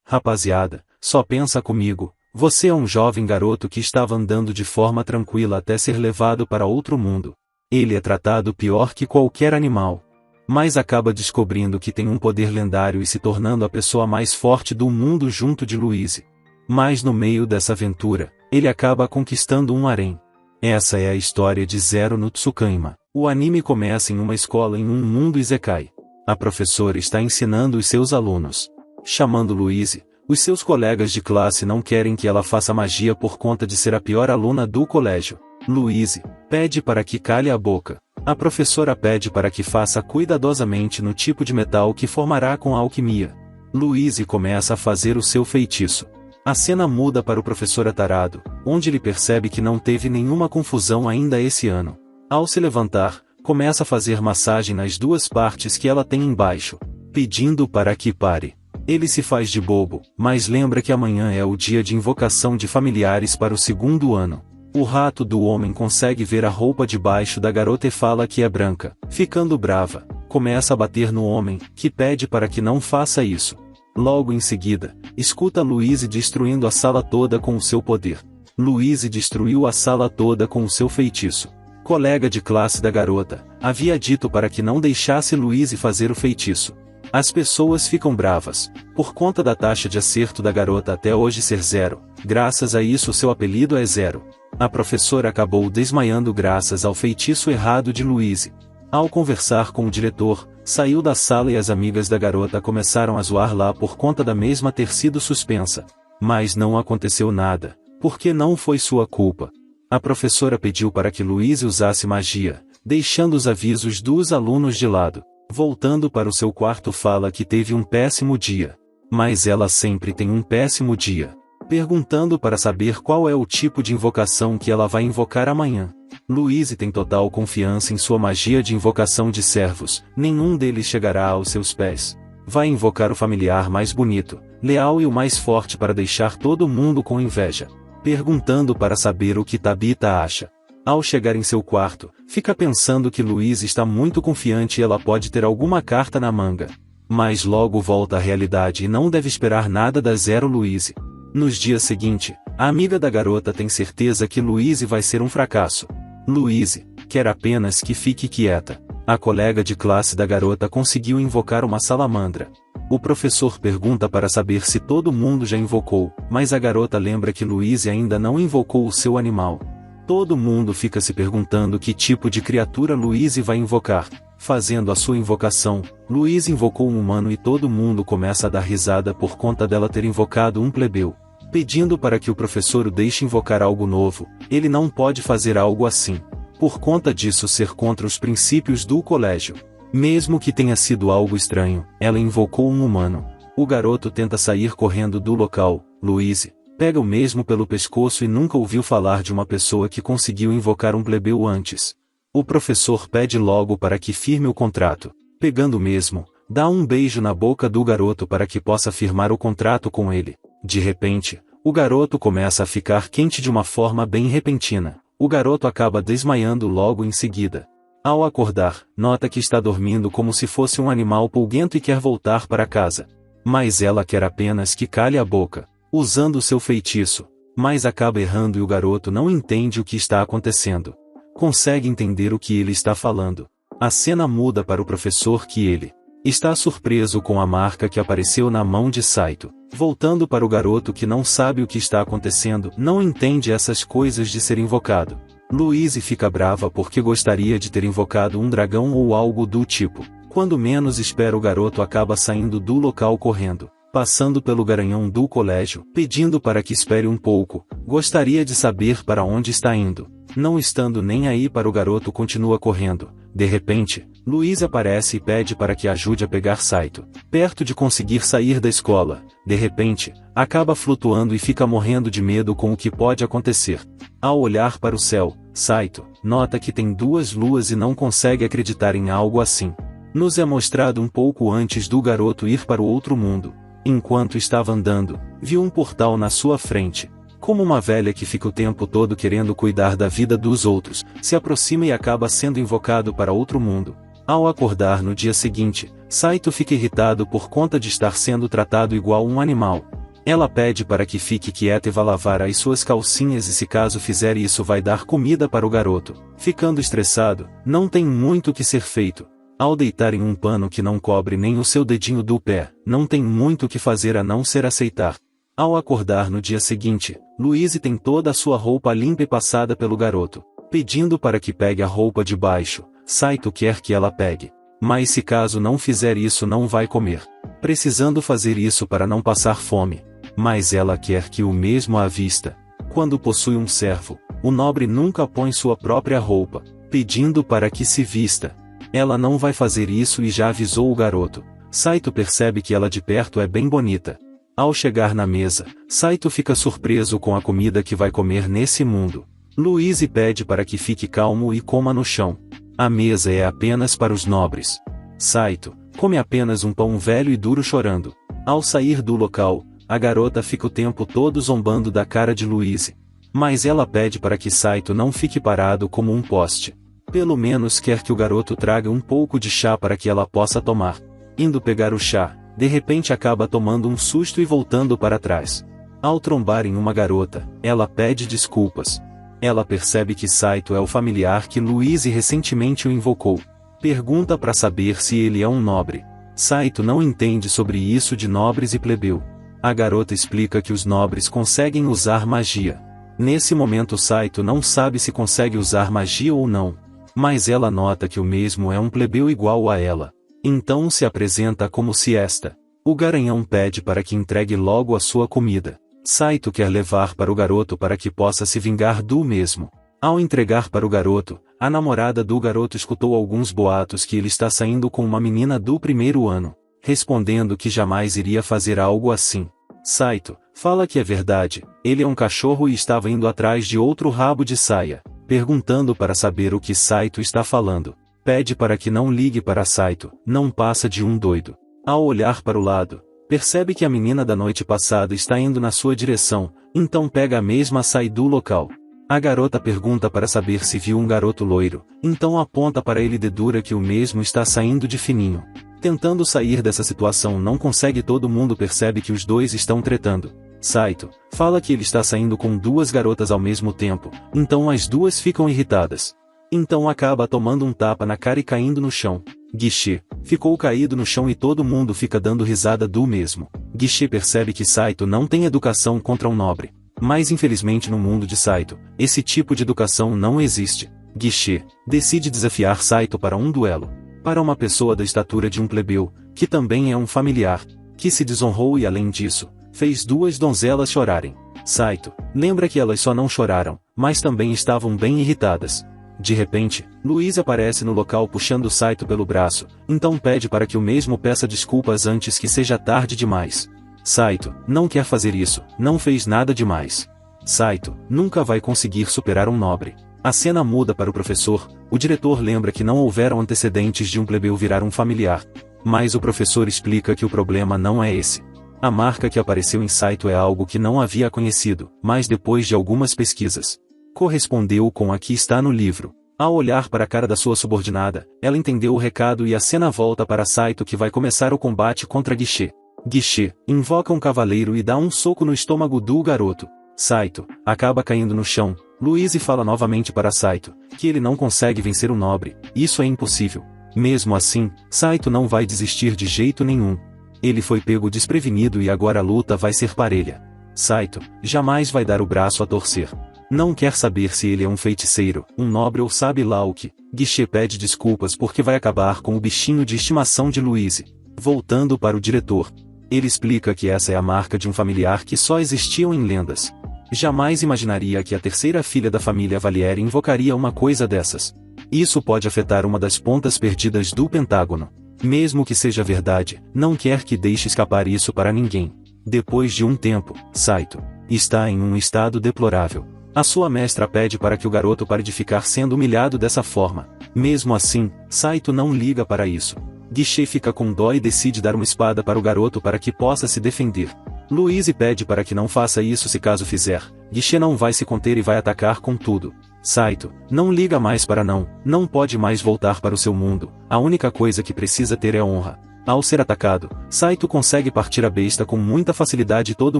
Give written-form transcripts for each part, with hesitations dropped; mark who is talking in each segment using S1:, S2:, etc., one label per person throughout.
S1: Rapaziada, só pensa comigo, você é um jovem garoto que estava andando de forma tranquila até ser levado para outro mundo. Ele é tratado pior que qualquer animal. Mas acaba descobrindo que tem um poder lendário e se tornando a pessoa mais forte do mundo junto de Louise. Mas no meio dessa aventura, ele acaba conquistando um harém. Essa é a história de Zero no Tsukaima. O anime começa em uma escola em um mundo isekai. A professora está ensinando os seus alunos. Chamando Louise, os seus colegas de classe não querem que ela faça magia por conta de ser a pior aluna do colégio. Louise pede para que cale a boca. A professora pede para que faça cuidadosamente no tipo de metal que formará com a alquimia. Louise começa a fazer o seu feitiço. A cena muda para o professor atarado, onde ele percebe que não teve nenhuma confusão ainda esse ano. Ao se levantar, começa a fazer massagem nas duas partes que ela tem embaixo, pedindo para que pare. Ele se faz de bobo, mas lembra que amanhã é o dia de invocação de familiares para o segundo ano. O rato do homem consegue ver a roupa debaixo da garota e fala que é branca. Ficando brava, começa a bater no homem, que pede para que não faça isso. Logo em seguida, escuta Louise destruindo a sala toda com o seu poder. Louise destruiu a sala toda com o seu feitiço. Colega de classe da garota, havia dito para que não deixasse Louise fazer o feitiço. As pessoas ficam bravas, por conta da taxa de acerto da garota até hoje ser 0, graças a isso seu apelido é Zero. A professora acabou desmaiando graças ao feitiço errado de Louise. Ao conversar com o diretor, saiu da sala e as amigas da garota começaram a zoar lá por conta da mesma ter sido suspensa. Mas não aconteceu nada, porque não foi sua culpa. A professora pediu para que Louise usasse magia, deixando os avisos dos alunos de lado. Voltando para o seu quarto fala que teve um péssimo dia. Mas ela sempre tem um péssimo dia. Perguntando para saber qual é o tipo de invocação que ela vai invocar amanhã. Louise tem total confiança em sua magia de invocação de servos, nenhum deles chegará aos seus pés. Vai invocar o familiar mais bonito, leal e o mais forte para deixar todo mundo com inveja. Perguntando para saber o que Tabita acha. Ao chegar em seu quarto, fica pensando que Louise está muito confiante e ela pode ter alguma carta na manga. Mas logo volta à realidade e não deve esperar nada da Zero Louise. Nos dias seguintes, a amiga da garota tem certeza que Louise vai ser um fracasso. Louise quer apenas que fique quieta. A colega de classe da garota conseguiu invocar uma salamandra. O professor pergunta para saber se todo mundo já invocou, mas a garota lembra que Louise ainda não invocou o seu animal. Todo mundo fica se perguntando que tipo de criatura Louise vai invocar. Fazendo a sua invocação, Louise invocou um humano e todo mundo começa a dar risada por conta dela ter invocado um plebeu. Pedindo para que o professor o deixe invocar algo novo, ele não pode fazer algo assim. Por conta disso ser contra os princípios do colégio. Mesmo que tenha sido algo estranho, ela invocou um humano. O garoto tenta sair correndo do local. Louise pega o mesmo pelo pescoço e nunca ouviu falar de uma pessoa que conseguiu invocar um plebeu antes. O professor pede logo para que firme o contrato. Pegando o mesmo, dá um beijo na boca do garoto para que possa firmar o contrato com ele. De repente, o garoto começa a ficar quente de uma forma bem repentina. O garoto acaba desmaiando logo em seguida. Ao acordar, nota que está dormindo como se fosse um animal pulguento e quer voltar para casa. Mas ela quer apenas que cale a boca, usando seu feitiço. Mas acaba errando e o garoto não entende o que está acontecendo. Consegue entender o que ele está falando. A cena muda para o professor que ele está surpreso com a marca que apareceu na mão de Saito. Voltando para o garoto que não sabe o que está acontecendo, não entende essas coisas de ser invocado. Louise fica brava porque gostaria de ter invocado um dragão ou algo do tipo. Quando menos espera o garoto acaba saindo do local correndo, passando pelo garanhão do colégio, pedindo para que espere um pouco, gostaria de saber para onde está indo. Não estando nem aí para o garoto continua correndo. De repente, Louise aparece e pede para que ajude a pegar Saito. Perto de conseguir sair da escola, de repente, acaba flutuando e fica morrendo de medo com o que pode acontecer. Ao olhar para o céu, Saito nota que tem duas luas e não consegue acreditar em algo assim. Nos é mostrado um pouco antes do garoto ir para o outro mundo. Enquanto estava andando, viu um portal na sua frente. Como uma velha que fica o tempo todo querendo cuidar da vida dos outros, se aproxima e acaba sendo invocado para outro mundo. Ao acordar no dia seguinte, Saito fica irritado por conta de estar sendo tratado igual um animal. Ela pede para que fique quieta e vá lavar as suas calcinhas e se caso fizer isso vai dar comida para o garoto. Ficando estressado, não tem muito o que ser feito. Ao deitar em um pano que não cobre nem o seu dedinho do pé, não tem muito o que fazer a não ser aceitar. Ao acordar no dia seguinte, Louise tem toda a sua roupa limpa e passada pelo garoto, pedindo para que pegue a roupa de baixo. Saito quer que ela pegue. Mas se caso não fizer isso não vai comer. Precisando fazer isso para não passar fome. Mas ela quer que o mesmo à vista. Quando possui um servo, o nobre nunca põe sua própria roupa, pedindo para que se vista. Ela não vai fazer isso e já avisou o garoto. Saito percebe que ela de perto é bem bonita. Ao chegar na mesa, Saito fica surpreso com a comida que vai comer nesse mundo. Louise pede para que fique calmo e coma no chão. A mesa é apenas para os nobres. Saito come apenas um pão velho e duro chorando. Ao sair do local, a garota fica o tempo todo zombando da cara de Louise. Mas ela pede para que Saito não fique parado como um poste. Pelo menos quer que o garoto traga um pouco de chá para que ela possa tomar. Indo pegar o chá, de repente acaba tomando um susto e voltando para trás. Ao trombar em uma garota, ela pede desculpas. Ela percebe que Saito é o familiar que Louise recentemente o invocou. Pergunta para saber se ele é um nobre. Saito não entende sobre isso de nobres e plebeu. A garota explica que os nobres conseguem usar magia. Nesse momento Saito não sabe se consegue usar magia ou não. Mas ela nota que o mesmo é um plebeu igual a ela. Então se apresenta como siesta. O garanhão pede para que entregue logo a sua comida. Saito quer levar para o garoto para que possa se vingar do mesmo. Ao entregar para o garoto, a namorada do garoto escutou alguns boatos que ele está saindo com uma menina do primeiro ano, respondendo que jamais iria fazer algo assim. Saito fala que é verdade, ele é um cachorro e estava indo atrás de outro rabo de saia, perguntando para saber o que Saito está falando. Pede para que não ligue para Saito, não passa de um doido. Ao olhar para o lado, percebe que a menina da noite passada está indo na sua direção, então pega a mesma sai do local. A garota pergunta para saber se viu um garoto loiro, então aponta para ele e dedura que o mesmo está saindo de fininho. Tentando sair dessa situação não consegue, todo mundo percebe que os dois estão tretando. Saito fala que ele está saindo com duas garotas ao mesmo tempo, então as duas ficam irritadas. Então acaba tomando um tapa na cara e caindo no chão. Guichê ficou caído no chão e todo mundo fica dando risada do mesmo. Guichê percebe que Saito não tem educação contra um nobre. Mas infelizmente no mundo de Saito, esse tipo de educação não existe. Guichê decide desafiar Saito para um duelo. Para uma pessoa da estatura de um plebeu, que também é um familiar, que se desonrou e além disso, fez duas donzelas chorarem. Saito lembra que elas só não choraram, mas também estavam bem irritadas. De repente, Louise aparece no local puxando Saito pelo braço, então pede para que o mesmo peça desculpas antes que seja tarde demais. Saito não quer fazer isso, não fez nada demais. Saito nunca vai conseguir superar um nobre. A cena muda para o professor. O diretor lembra que não houveram antecedentes de um plebeu virar um familiar. Mas o professor explica que o problema não é esse. A marca que apareceu em Saito é algo que não havia conhecido, mas depois de algumas pesquisas, correspondeu com a que está no livro. Ao olhar para a cara da sua subordinada, ela entendeu o recado e a cena volta para Saito que vai começar o combate contra Guichê. Guichê invoca um cavaleiro e dá um soco no estômago do garoto. Saito acaba caindo no chão. Louise fala novamente para Saito que ele não consegue vencer o nobre, isso é impossível. Mesmo assim, Saito não vai desistir de jeito nenhum. Ele foi pego desprevenido e agora a luta vai ser parelha. Saito jamais vai dar o braço a torcer. Não quer saber se ele é um feiticeiro, um nobre ou sabe lá o que. Guichê pede desculpas porque vai acabar com o bichinho de estimação de Louise. Voltando para o diretor, ele explica que essa é a marca de um familiar que só existiam em lendas. Jamais imaginaria que a terceira filha da família Valieri invocaria uma coisa dessas. Isso pode afetar uma das pontas perdidas do Pentágono. Mesmo que seja verdade, não quer que deixe escapar isso para ninguém. Depois de um tempo, Saito está em um estado deplorável. A sua mestra pede para que o garoto pare de ficar sendo humilhado dessa forma. Mesmo assim, Saito não liga para isso. Guichê fica com dó e decide dar uma espada para o garoto para que possa se defender. Louise pede para que não faça isso se caso fizer. Guichê não vai se conter e vai atacar com tudo. Saito não liga mais para não pode mais voltar para o seu mundo. A única coisa que precisa ter é honra. Ao ser atacado, Saito consegue partir a besta com muita facilidade e todo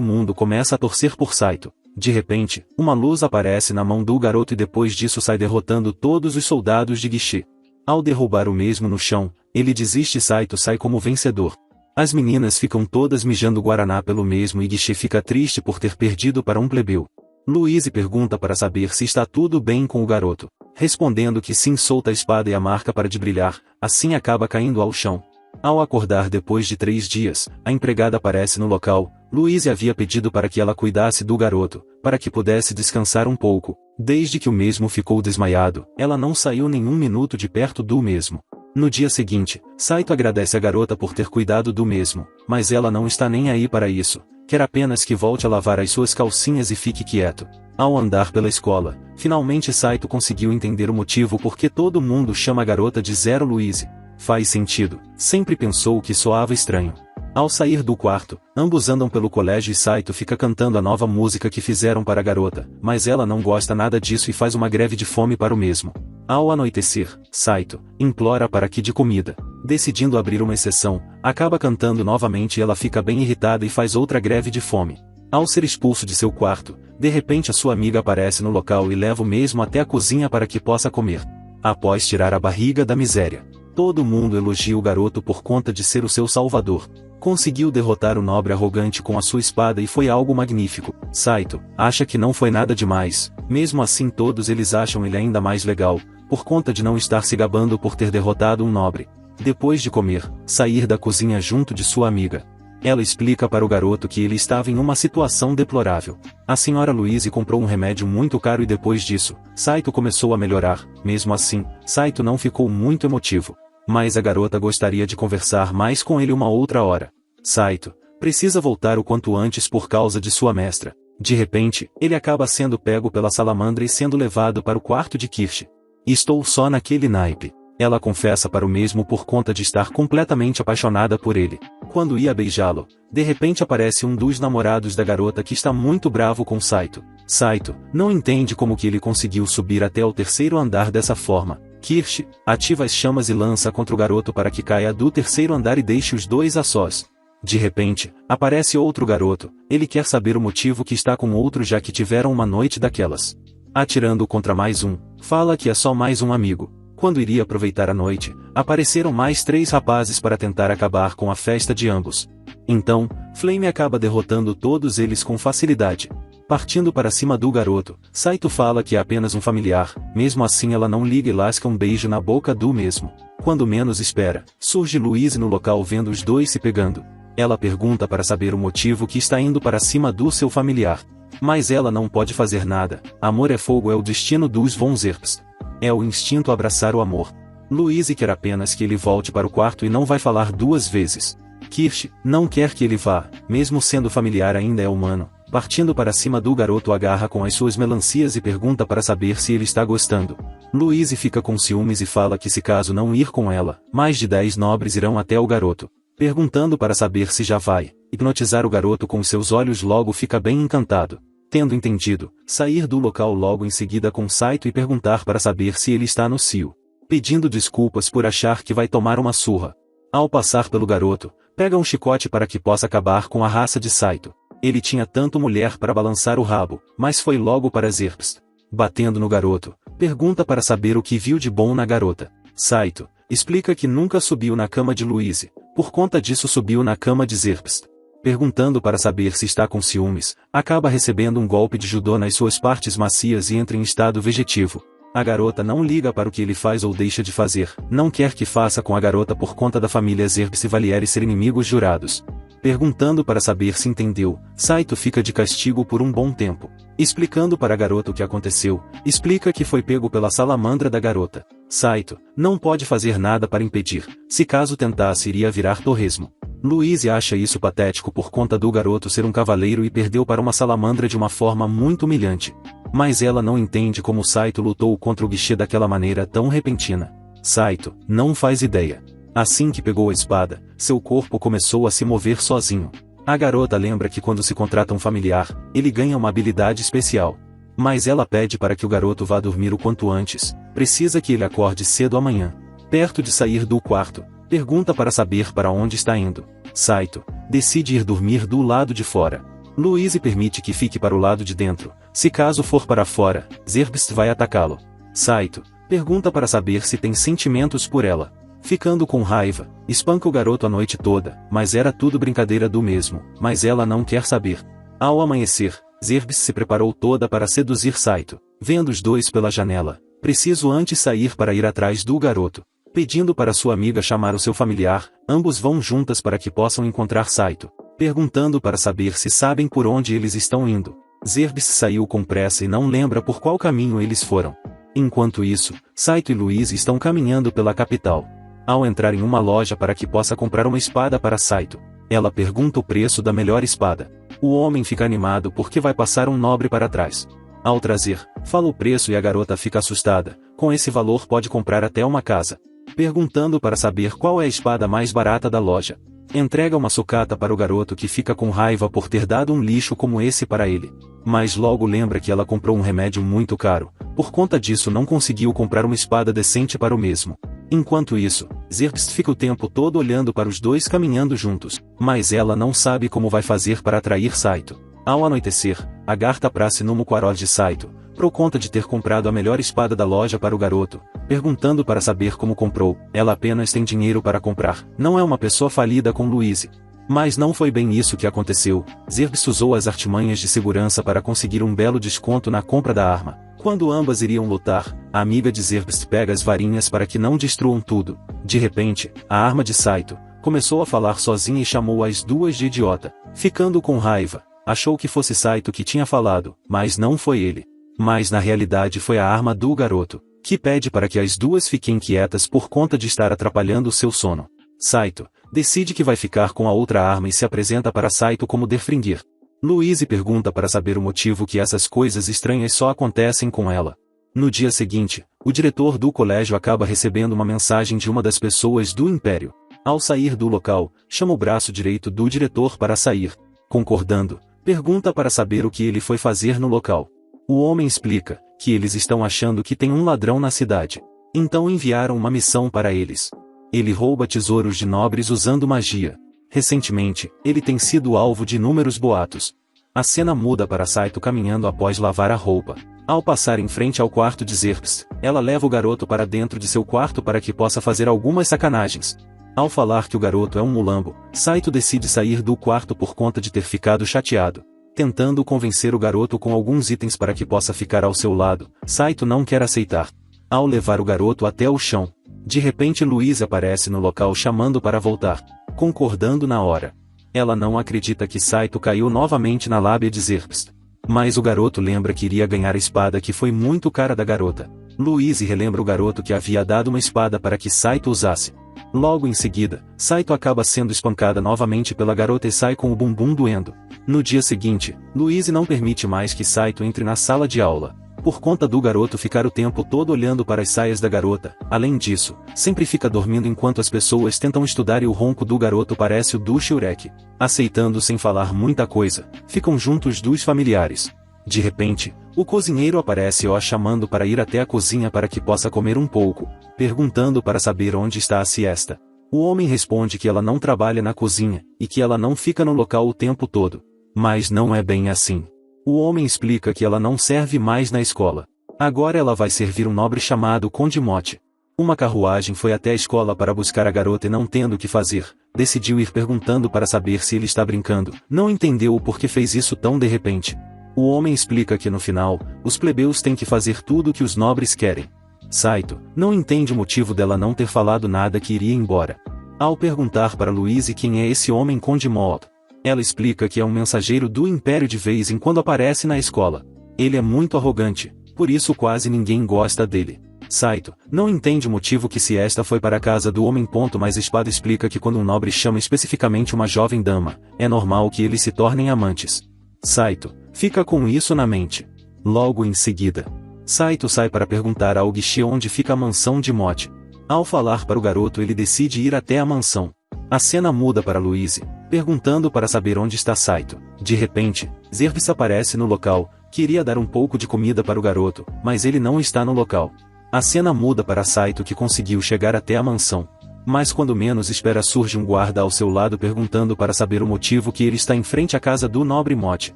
S1: mundo começa a torcer por Saito. De repente, uma luz aparece na mão do garoto e depois disso sai derrotando todos os soldados de Gishi. Ao derrubar o mesmo no chão, ele desiste e Saito sai como vencedor. As meninas ficam todas mijando guaraná pelo mesmo e Gishi fica triste por ter perdido para um plebeu. Louise pergunta para saber se está tudo bem com o garoto. Respondendo que sim, solta a espada e a marca para de brilhar, assim acaba caindo ao chão. Ao acordar depois de 3 dias, a empregada aparece no local. Louise havia pedido para que ela cuidasse do garoto, para que pudesse descansar um pouco. Desde que o mesmo ficou desmaiado, ela não saiu nenhum minuto de perto do mesmo. No dia seguinte, Saito agradece a garota por ter cuidado do mesmo, mas ela não está nem aí para isso. Quer apenas que volte a lavar as suas calcinhas e fique quieto. Ao andar pela escola, finalmente Saito conseguiu entender o motivo por que todo mundo chama a garota de Zero Louise. Faz sentido, sempre pensou que soava estranho. Ao sair do quarto, ambos andam pelo colégio e Saito fica cantando a nova música que fizeram para a garota, mas ela não gosta nada disso e faz uma greve de fome para o mesmo. Ao anoitecer, Saito implora para que dê comida. Decidindo abrir uma exceção, acaba cantando novamente e ela fica bem irritada e faz outra greve de fome. Ao ser expulso de seu quarto, de repente a sua amiga aparece no local e leva o mesmo até a cozinha para que possa comer. Após tirar a barriga da miséria, todo mundo elogia o garoto por conta de ser o seu salvador. Conseguiu derrotar o nobre arrogante com a sua espada e foi algo magnífico. Saito acha que não foi nada demais, mesmo assim todos eles acham ele ainda mais legal, por conta de não estar se gabando por ter derrotado um nobre. Depois de comer, sair da cozinha junto de sua amiga. Ela explica para o garoto que ele estava em uma situação deplorável. A senhora Louise comprou um remédio muito caro e depois disso, Saito começou a melhorar. Mesmo assim, Saito não ficou muito emotivo. Mas a garota gostaria de conversar mais com ele uma outra hora. Saito precisa voltar o quanto antes por causa de sua mestra. De repente, ele acaba sendo pego pela salamandra e sendo levado para o quarto de Kirsch. Estou só naquele naipe. Ela confessa para o mesmo por conta de estar completamente apaixonada por ele. Quando ia beijá-lo, de repente aparece um dos namorados da garota que está muito bravo com Saito. Saito não entende como que ele conseguiu subir até o 3º andar dessa forma. Kirsch ativa as chamas e lança contra o garoto para que caia do 3º andar e deixe os dois a sós. De repente, aparece outro garoto. Ele quer saber o motivo que está com outro já que tiveram uma noite daquelas. Atirando contra mais um, fala que é só mais um amigo. Quando iria aproveitar a noite, apareceram mais 3 rapazes para tentar acabar com a festa de ambos. Então, Flame acaba derrotando todos eles com facilidade. Partindo para cima do garoto, Saito fala que é apenas um familiar, mesmo assim ela não liga e lasca um beijo na boca do mesmo. Quando menos espera, surge Louise no local vendo os dois se pegando. Ela pergunta para saber o motivo que está indo para cima do seu familiar. Mas ela não pode fazer nada. Amor é fogo, é o destino dos Von Zerps. É o instinto abraçar o amor. Louise quer apenas que ele volte para o quarto e não vai falar 2 vezes. Kirsch não quer que ele vá, mesmo sendo familiar ainda é humano. Partindo para cima do garoto agarra com as suas melancias e pergunta para saber se ele está gostando. Louise fica com ciúmes e fala que se caso não ir com ela, mais de 10 nobres irão até o garoto. Perguntando para saber se já vai hipnotizar o garoto com seus olhos, logo fica bem encantado. Tendo entendido, sair do local logo em seguida com Saito e perguntar para saber se ele está no cio. Pedindo desculpas por achar que vai tomar uma surra. Ao passar pelo garoto, pega um chicote para que possa acabar com a raça de Saito. Ele tinha tanto mulher para balançar o rabo, mas foi logo para Zerps. Batendo no garoto, pergunta para saber o que viu de bom na garota. Saito explica que nunca subiu na cama de Louise, por conta disso subiu na cama de Zerps. Perguntando para saber se está com ciúmes, acaba recebendo um golpe de judô nas suas partes macias e entra em estado vegetivo. A garota não liga para o que ele faz ou deixa de fazer, não quer que faça com a garota por conta da família Zerps e Valieri ser inimigos jurados. Perguntando para saber se entendeu, Saito fica de castigo por um bom tempo. Explicando para a garota o que aconteceu, explica que foi pego pela salamandra da garota. Saito não pode fazer nada para impedir, se caso tentasse iria virar torresmo. Louise acha isso patético por conta do garoto ser um cavaleiro e perdeu para uma salamandra de uma forma muito humilhante. Mas ela não entende como Saito lutou contra o guichê daquela maneira tão repentina. Saito não faz ideia. Assim que pegou a espada, seu corpo começou a se mover sozinho. A garota lembra que quando se contrata um familiar, ele ganha uma habilidade especial. Mas ela pede para que o garoto vá dormir o quanto antes, precisa que ele acorde cedo amanhã. Perto de sair do quarto, Pergunta para saber para onde está indo. Saito decide ir dormir do lado de fora. Louise permite que fique para o lado de dentro. Se caso for para fora, Zerbst vai atacá-lo. Saito pergunta para saber se tem sentimentos por ela. Ficando com raiva, espanca o garoto a noite toda, mas era tudo brincadeira do mesmo, mas ela não quer saber. Ao amanhecer, Zerbst se preparou toda para seduzir Saito. Vendo os dois pela janela, preciso antes sair para ir atrás do garoto. Pedindo para sua amiga chamar o seu familiar, ambos vão juntas para que possam encontrar Saito. Perguntando para saber se sabem por onde eles estão indo. Zerbst saiu com pressa e não lembra por qual caminho eles foram. Enquanto isso, Saito e Louise estão caminhando pela capital. Ao entrar em uma loja para que possa comprar uma espada para Saito, ela pergunta o preço da melhor espada. O homem fica animado porque vai passar um nobre para trás. Ao trazer, fala o preço e a garota fica assustada. Com esse valor pode comprar até uma casa. Perguntando para saber qual é a espada mais barata da loja. Entrega uma sucata para o garoto que fica com raiva por ter dado um lixo como esse para ele. Mas logo lembra que ela comprou um remédio muito caro, por conta disso não conseguiu comprar uma espada decente para o mesmo. Enquanto isso, Zerbst fica o tempo todo olhando para os dois caminhando juntos, mas ela não sabe como vai fazer para atrair Saito. Ao anoitecer, agarra praça no Muquaró de Saito, por conta de ter comprado a melhor espada da loja para o garoto, perguntando para saber como comprou. Ela apenas tem dinheiro para comprar, não é uma pessoa falida com Louise. Mas não foi bem isso que aconteceu. Zerbst usou as artimanhas de segurança para conseguir um belo desconto na compra da arma. Quando ambas iriam lutar, a amiga de Zerbst pega as varinhas para que não destruam tudo. De repente, a arma de Saito começou a falar sozinha e chamou as duas de idiota. Ficando com raiva, achou que fosse Saito que tinha falado, mas não foi ele. Mas na realidade foi a arma do garoto, que pede para que as duas fiquem quietas por conta de estar atrapalhando o seu sono. Saito decide que vai ficar com a outra arma e se apresenta para Saito como Defringir. Louise pergunta para saber o motivo que essas coisas estranhas só acontecem com ela. No dia seguinte, o diretor do colégio acaba recebendo uma mensagem de uma das pessoas do Império. Ao sair do local, chama o braço direito do diretor para sair. Concordando, pergunta para saber o que ele foi fazer no local. O homem explica que eles estão achando que tem um ladrão na cidade. Então enviaram uma missão para eles. Ele rouba tesouros de nobres usando magia. Recentemente, ele tem sido alvo de inúmeros boatos. A cena muda para Saito caminhando após lavar a roupa. Ao passar em frente ao quarto de Zerbst, ela leva o garoto para dentro de seu quarto para que possa fazer algumas sacanagens. Ao falar que o garoto é um mulambo, Saito decide sair do quarto por conta de ter ficado chateado. Tentando convencer o garoto com alguns itens para que possa ficar ao seu lado, Saito não quer aceitar. Ao levar o garoto até o chão, de repente Louise aparece no local chamando para voltar, concordando na hora. Ela não acredita que Saito caiu novamente na lábia de Zerbst. Mas o garoto lembra que iria ganhar a espada que foi muito cara da garota. Louise relembra o garoto que havia dado uma espada para que Saito usasse. Logo em seguida, Saito acaba sendo espancada novamente pela garota e sai com o bumbum doendo. No dia seguinte, Louise não permite mais que Saito entre na sala de aula, por conta do garoto ficar o tempo todo olhando para as saias da garota. Além disso, sempre fica dormindo enquanto as pessoas tentam estudar e o ronco do garoto parece o do Shurek. Aceitando sem falar muita coisa, ficam juntos dos familiares. De repente, o cozinheiro aparece o chamando para ir até a cozinha para que possa comer um pouco, perguntando para saber onde está a siesta. O homem responde que ela não trabalha na cozinha, e que ela não fica no local o tempo todo. Mas não é bem assim. O homem explica que ela não serve mais na escola. Agora ela vai servir um nobre chamado Conde Mote. Uma carruagem foi até a escola para buscar a garota e não tendo o que fazer, decidiu ir perguntando para saber se ele está brincando. Não entendeu o porquê fez isso tão de repente. O homem explica que no final, os plebeus têm que fazer tudo o que os nobres querem. Saito não entende o motivo dela não ter falado nada que iria embora. Ao perguntar para Louise quem é esse homem Conde Mote, ela explica que é um mensageiro do Império de vez em quando aparece na escola. Ele é muito arrogante, por isso quase ninguém gosta dele. Saito não entende o motivo que se esta foi para a casa do homem. Mas a espada explica que quando um nobre chama especificamente uma jovem dama, é normal que eles se tornem amantes. Saito fica com isso na mente. Logo em seguida, Saito sai para perguntar ao guichê onde fica a mansão de Mote. Ao falar para o garoto ele decide ir até a mansão. A cena muda para Louise, perguntando para saber onde está Saito. De repente, Zerbst aparece no local, queria dar um pouco de comida para o garoto, mas ele não está no local. A cena muda para Saito que conseguiu chegar até a mansão. Mas quando menos espera surge um guarda ao seu lado perguntando para saber o motivo que ele está em frente à casa do nobre Mote.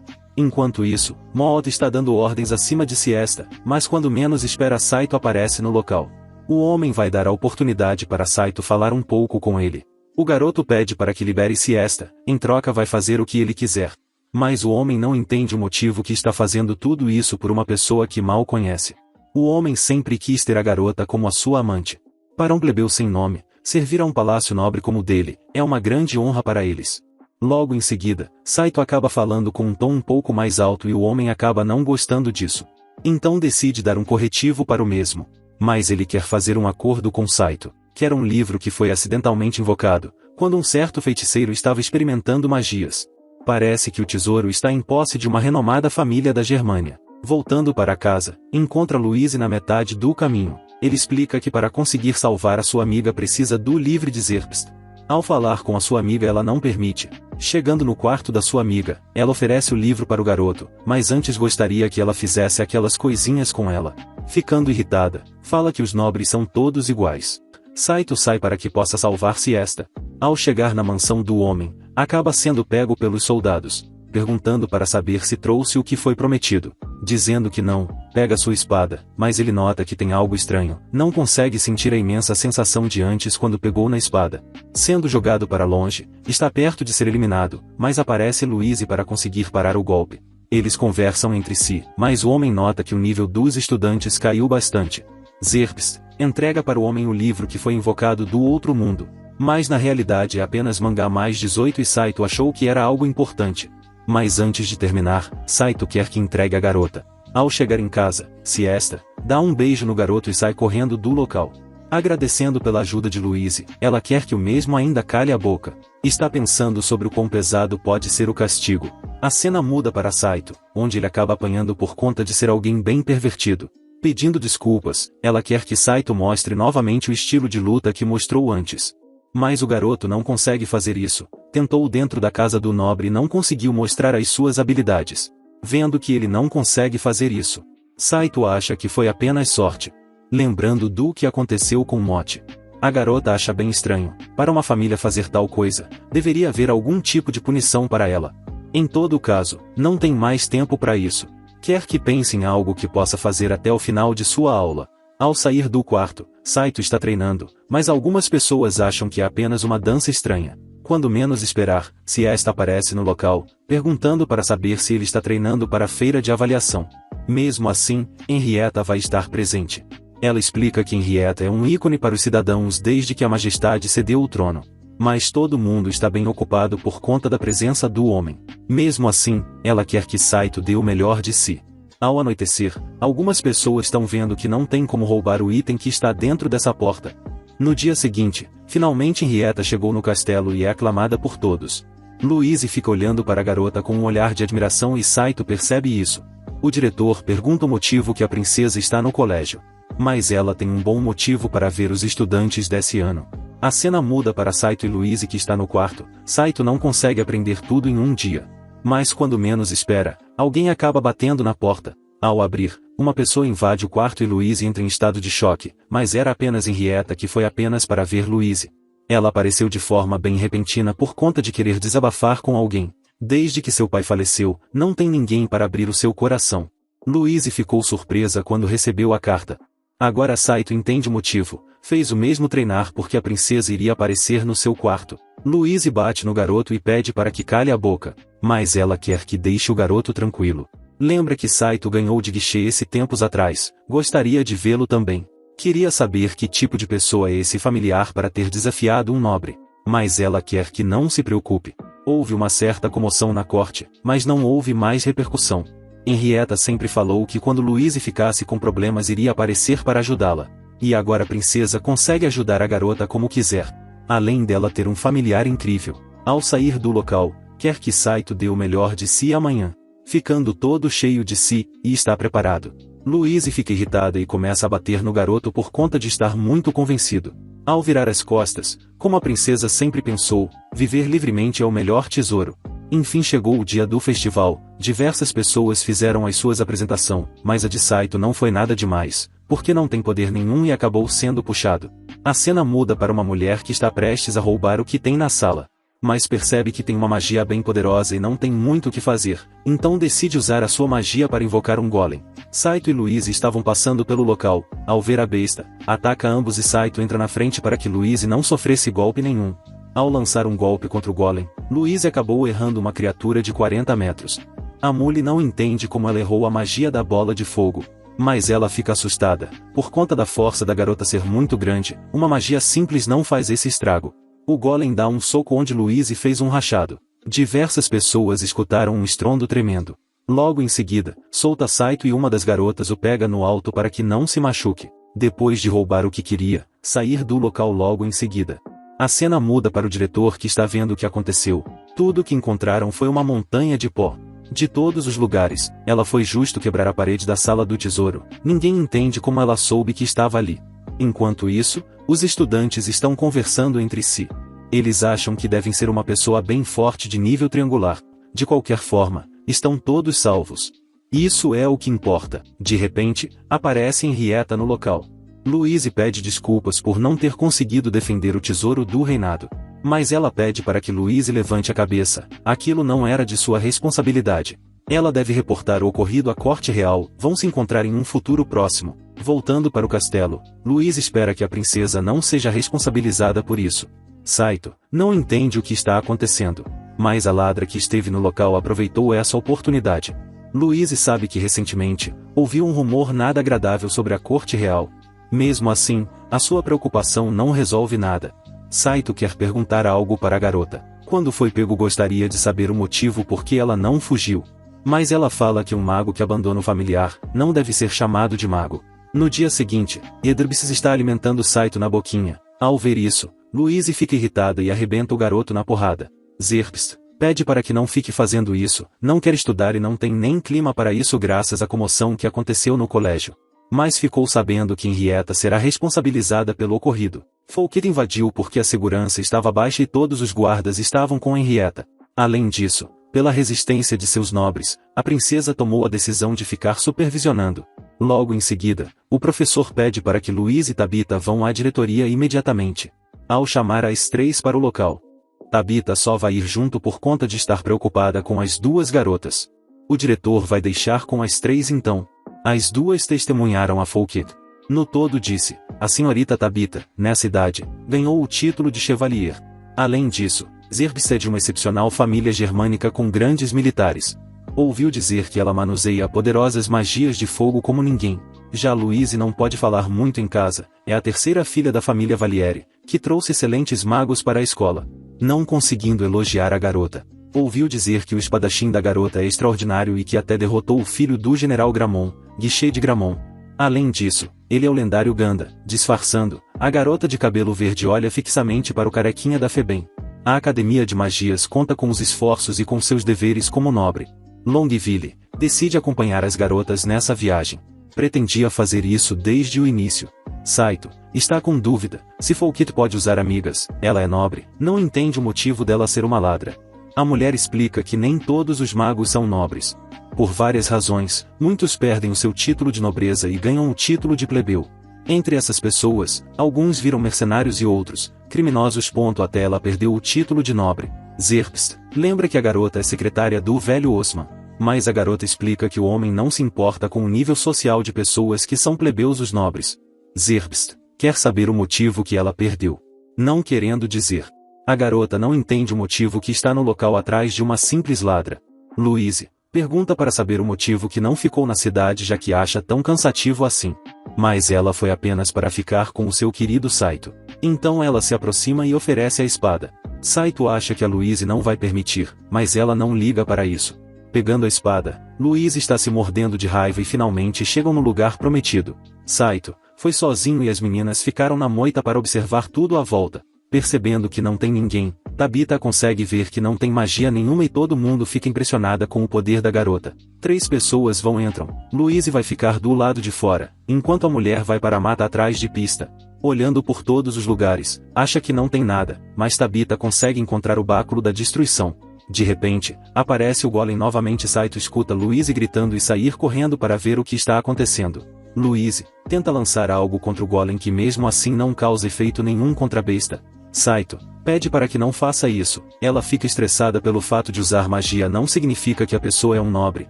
S1: Enquanto isso, Mote está dando ordens acima de Siesta, mas quando menos espera Saito aparece no local. O homem vai dar a oportunidade para Saito falar um pouco com ele. O garoto pede para que libere Siesta, em troca vai fazer o que ele quiser. Mas o homem não entende o motivo que está fazendo tudo isso por uma pessoa que mal conhece. O homem sempre quis ter a garota como a sua amante. Para um plebeu sem nome, servir a um palácio nobre como o dele, é uma grande honra para eles. Logo em seguida, Saito acaba falando com um tom um pouco mais alto e o homem acaba não gostando disso. Então decide dar um corretivo para o mesmo. Mas ele quer fazer um acordo com Saito. Quer um livro que foi acidentalmente invocado, quando um certo feiticeiro estava experimentando magias. Parece que o tesouro está em posse de uma renomada família da Germânia. Voltando para casa, encontra Louise na metade do caminho. Ele explica que para conseguir salvar a sua amiga precisa do livro de Zerbst. Ao falar com a sua amiga ela não permite. Chegando no quarto da sua amiga, ela oferece o livro para o garoto, mas antes gostaria que ela fizesse aquelas coisinhas com ela. Ficando irritada, fala que os nobres são todos iguais. Saito sai para que possa salvar Siesta. Ao chegar na mansão do homem, acaba sendo pego pelos soldados, perguntando para saber se trouxe o que foi prometido. Dizendo que não, pega sua espada, mas ele nota que tem algo estranho, não consegue sentir a imensa sensação de antes quando pegou na espada. Sendo jogado para longe, está perto de ser eliminado, mas aparece Louise para conseguir parar o golpe. Eles conversam entre si, mas o homem nota que o nível dos estudantes caiu bastante. Zerbst entrega para o homem o livro que foi invocado do outro mundo, mas na realidade é apenas mangá mais 18 e Saito achou que era algo importante. Mas antes de terminar, Saito quer que entregue a garota. Ao chegar em casa, Siesta dá um beijo no garoto e sai correndo do local. Agradecendo pela ajuda de Louise, ela quer que o mesmo ainda calhe a boca. Está pensando sobre o quão pesado pode ser o castigo. A cena muda para Saito, onde ele acaba apanhando por conta de ser alguém bem pervertido. Pedindo desculpas, ela quer que Saito mostre novamente o estilo de luta que mostrou antes. Mas o garoto não consegue fazer isso. Tentou dentro da casa do nobre e não conseguiu mostrar as suas habilidades. Vendo que ele não consegue fazer isso, Saito acha que foi apenas sorte. Lembrando do que aconteceu com Mote. A garota acha bem estranho. Para uma família fazer tal coisa, deveria haver algum tipo de punição para ela. Em todo caso, não tem mais tempo para isso. Quer que pense em algo que possa fazer até o final de sua aula. Ao sair do quarto, Saito está treinando, mas algumas pessoas acham que é apenas uma dança estranha. Quando menos esperar, Siesta aparece no local, perguntando para saber se ele está treinando para a feira de avaliação. Mesmo assim, Henrietta vai estar presente. Ela explica que Henrietta é um ícone para os cidadãos desde que a majestade cedeu o trono. Mas todo mundo está bem ocupado por conta da presença do homem. Mesmo assim, ela quer que Saito dê o melhor de si. Ao anoitecer, algumas pessoas estão vendo que não tem como roubar o item que está dentro dessa porta. No dia seguinte, finalmente Henrietta chegou no castelo e é aclamada por todos. Louise fica olhando para a garota com um olhar de admiração e Saito percebe isso. O diretor pergunta o motivo que a princesa está no colégio. Mas ela tem um bom motivo para ver os estudantes desse ano. A cena muda para Saito e Louise que está no quarto. Saito não consegue aprender tudo em um dia. Mas quando menos espera, alguém acaba batendo na porta. Ao abrir, uma pessoa invade o quarto e Louise entra em estado de choque, mas era apenas Henrietta que foi apenas para ver Louise. Ela apareceu de forma bem repentina por conta de querer desabafar com alguém. Desde que seu pai faleceu, não tem ninguém para abrir o seu coração. Louise ficou surpresa quando recebeu a carta. Agora Saito entende o motivo, fez o mesmo treinar porque a princesa iria aparecer no seu quarto. Louise bate no garoto e pede para que cale a boca, mas ela quer que deixe o garoto tranquilo. Lembra que Saito ganhou de guichê esse tempos atrás, gostaria de vê-lo também. Queria saber que tipo de pessoa é esse familiar para ter desafiado um nobre, mas ela quer que não se preocupe. Houve uma certa comoção na corte, mas não houve mais repercussão. Henrietta sempre falou que quando Louise ficasse com problemas iria aparecer para ajudá-la. E agora a princesa consegue ajudar a garota como quiser. Além dela ter um familiar incrível. Ao sair do local, quer que Saito dê o melhor de si amanhã. Ficando todo cheio de si, e está preparado. Louise fica irritada e começa a bater no garoto por conta de estar muito convencido. Ao virar as costas, como a princesa sempre pensou, viver livremente é o melhor tesouro. Enfim chegou o dia do festival, diversas pessoas fizeram as suas apresentações, mas a de Saito não foi nada demais, porque não tem poder nenhum e acabou sendo puxado. A cena muda para uma mulher que está prestes a roubar o que tem na sala. Mas percebe que tem uma magia bem poderosa e não tem muito o que fazer, então decide usar a sua magia para invocar um golem. Saito e Louise estavam passando pelo local. Ao ver a besta, ataca ambos e Saito entra na frente para que Louise não sofresse golpe nenhum. Ao lançar um golpe contra o golem, Louise acabou errando uma criatura de 40 metros. A Muli não entende como ela errou a magia da bola de fogo. Mas ela fica assustada, por conta da força da garota ser muito grande, uma magia simples não faz esse estrago. O golem dá um soco onde Louise fez um rachado. Diversas pessoas escutaram um estrondo tremendo. Logo em seguida, solta Saito e uma das garotas o pega no alto para que não se machuque. Depois de roubar o que queria, sair do local logo em seguida. A cena muda para o diretor que está vendo o que aconteceu. Tudo que encontraram foi uma montanha de pó. De todos os lugares, ela foi justo quebrar a parede da sala do tesouro. Ninguém entende como ela soube que estava ali. Enquanto isso, os estudantes estão conversando entre si. Eles acham que devem ser uma pessoa bem forte de nível triangular. De qualquer forma, estão todos salvos. Isso é o que importa. De repente, aparece Henrietta no local. Louise pede desculpas por não ter conseguido defender o tesouro do reinado. Mas ela pede para que Louise levante a cabeça. Aquilo não era de sua responsabilidade. Ela deve reportar o ocorrido à corte real. Vão se encontrar em um futuro próximo. Voltando para o castelo, Louise espera que a princesa não seja responsabilizada por isso. Saito não entende o que está acontecendo, mas a ladra que esteve no local aproveitou essa oportunidade. Louise sabe que recentemente ouviu um rumor nada agradável sobre a corte real. Mesmo assim, a sua preocupação não resolve nada. Saito quer perguntar algo para a garota. Quando foi pego, gostaria de saber o motivo por que ela não fugiu. Mas ela fala que um mago que abandona o familiar não deve ser chamado de mago. No dia seguinte, Edrbis está alimentando Saito na boquinha. Ao ver isso, Louise fica irritada e arrebenta o garoto na porrada. Zerps pede para que não fique fazendo isso, não quer estudar e não tem nem clima para isso graças à comoção que aconteceu no colégio. Mas ficou sabendo que Henrietta será responsabilizada pelo ocorrido. Folkit invadiu porque a segurança estava baixa e todos os guardas estavam com Henrietta. Além disso, pela resistência de seus nobres, a princesa tomou a decisão de ficar supervisionando. Logo em seguida, o professor pede para que Louise e Tabita vão à diretoria imediatamente. Ao chamar as três para o local, Tabita só vai ir junto por conta de estar preocupada com as duas garotas. O diretor vai deixar com as três então. As duas testemunharam a Folkit. No todo disse, a senhorita Tabita, nessa idade, ganhou o título de chevalier. Além disso, Zerbs é de uma excepcional família germânica com grandes militares. Ouviu dizer que ela manuseia poderosas magias de fogo como ninguém. Já Louise não pode falar muito em casa, é a terceira filha da família Valieri, que trouxe excelentes magos para a escola. Não conseguindo elogiar a garota. Ouviu dizer que o espadachim da garota é extraordinário e que até derrotou o filho do general Gramont, Guichê de Gramont. Além disso, ele é o lendário Ganda. Disfarçando, a garota de cabelo verde olha fixamente para o carequinha da Febem. A Academia de Magias conta com os esforços e com seus deveres como nobre. Longville decide acompanhar as garotas nessa viagem. Pretendia fazer isso desde o início. Saito está com dúvida se Folkit pode usar amigas. Ela é nobre, não entende o motivo dela ser uma ladra. A mulher explica que nem todos os magos são nobres. Por várias razões, muitos perdem o seu título de nobreza e ganham o título de plebeu. Entre essas pessoas, alguns viram mercenários e outros, criminosos. Até ela perdeu o título de nobre. Zerbst lembra que a garota é secretária do velho Osman. Mas a garota explica que o homem não se importa com o nível social de pessoas que são plebeus os nobres. Zerbst quer saber o motivo que ela perdeu. Não querendo dizer. A garota não entende o motivo que está no local atrás de uma simples ladra. Louise pergunta para saber o motivo que não ficou na cidade já que acha tão cansativo assim. Mas ela foi apenas para ficar com o seu querido Saito. Então ela se aproxima e oferece a espada. Saito acha que a Louise não vai permitir, mas ela não liga para isso. Pegando a espada, Louise está se mordendo de raiva e finalmente chegam no lugar prometido. Saito foi sozinho e as meninas ficaram na moita para observar tudo à volta. Percebendo que não tem ninguém, Tabita consegue ver que não tem magia nenhuma e todo mundo fica impressionada com o poder da garota. 3 pessoas entram. Louise vai ficar do lado de fora, enquanto a mulher vai para a mata atrás de pista. Olhando por todos os lugares, acha que não tem nada, mas Tabita consegue encontrar o báculo da destruição. De repente, aparece o golem novamente. Saito escuta Louise gritando e sair correndo para ver o que está acontecendo. Louise tenta lançar algo contra o golem que mesmo assim não causa efeito nenhum contra a besta. Saito pede para que não faça isso. Ela fica estressada pelo fato de usar magia não significa que a pessoa é um nobre.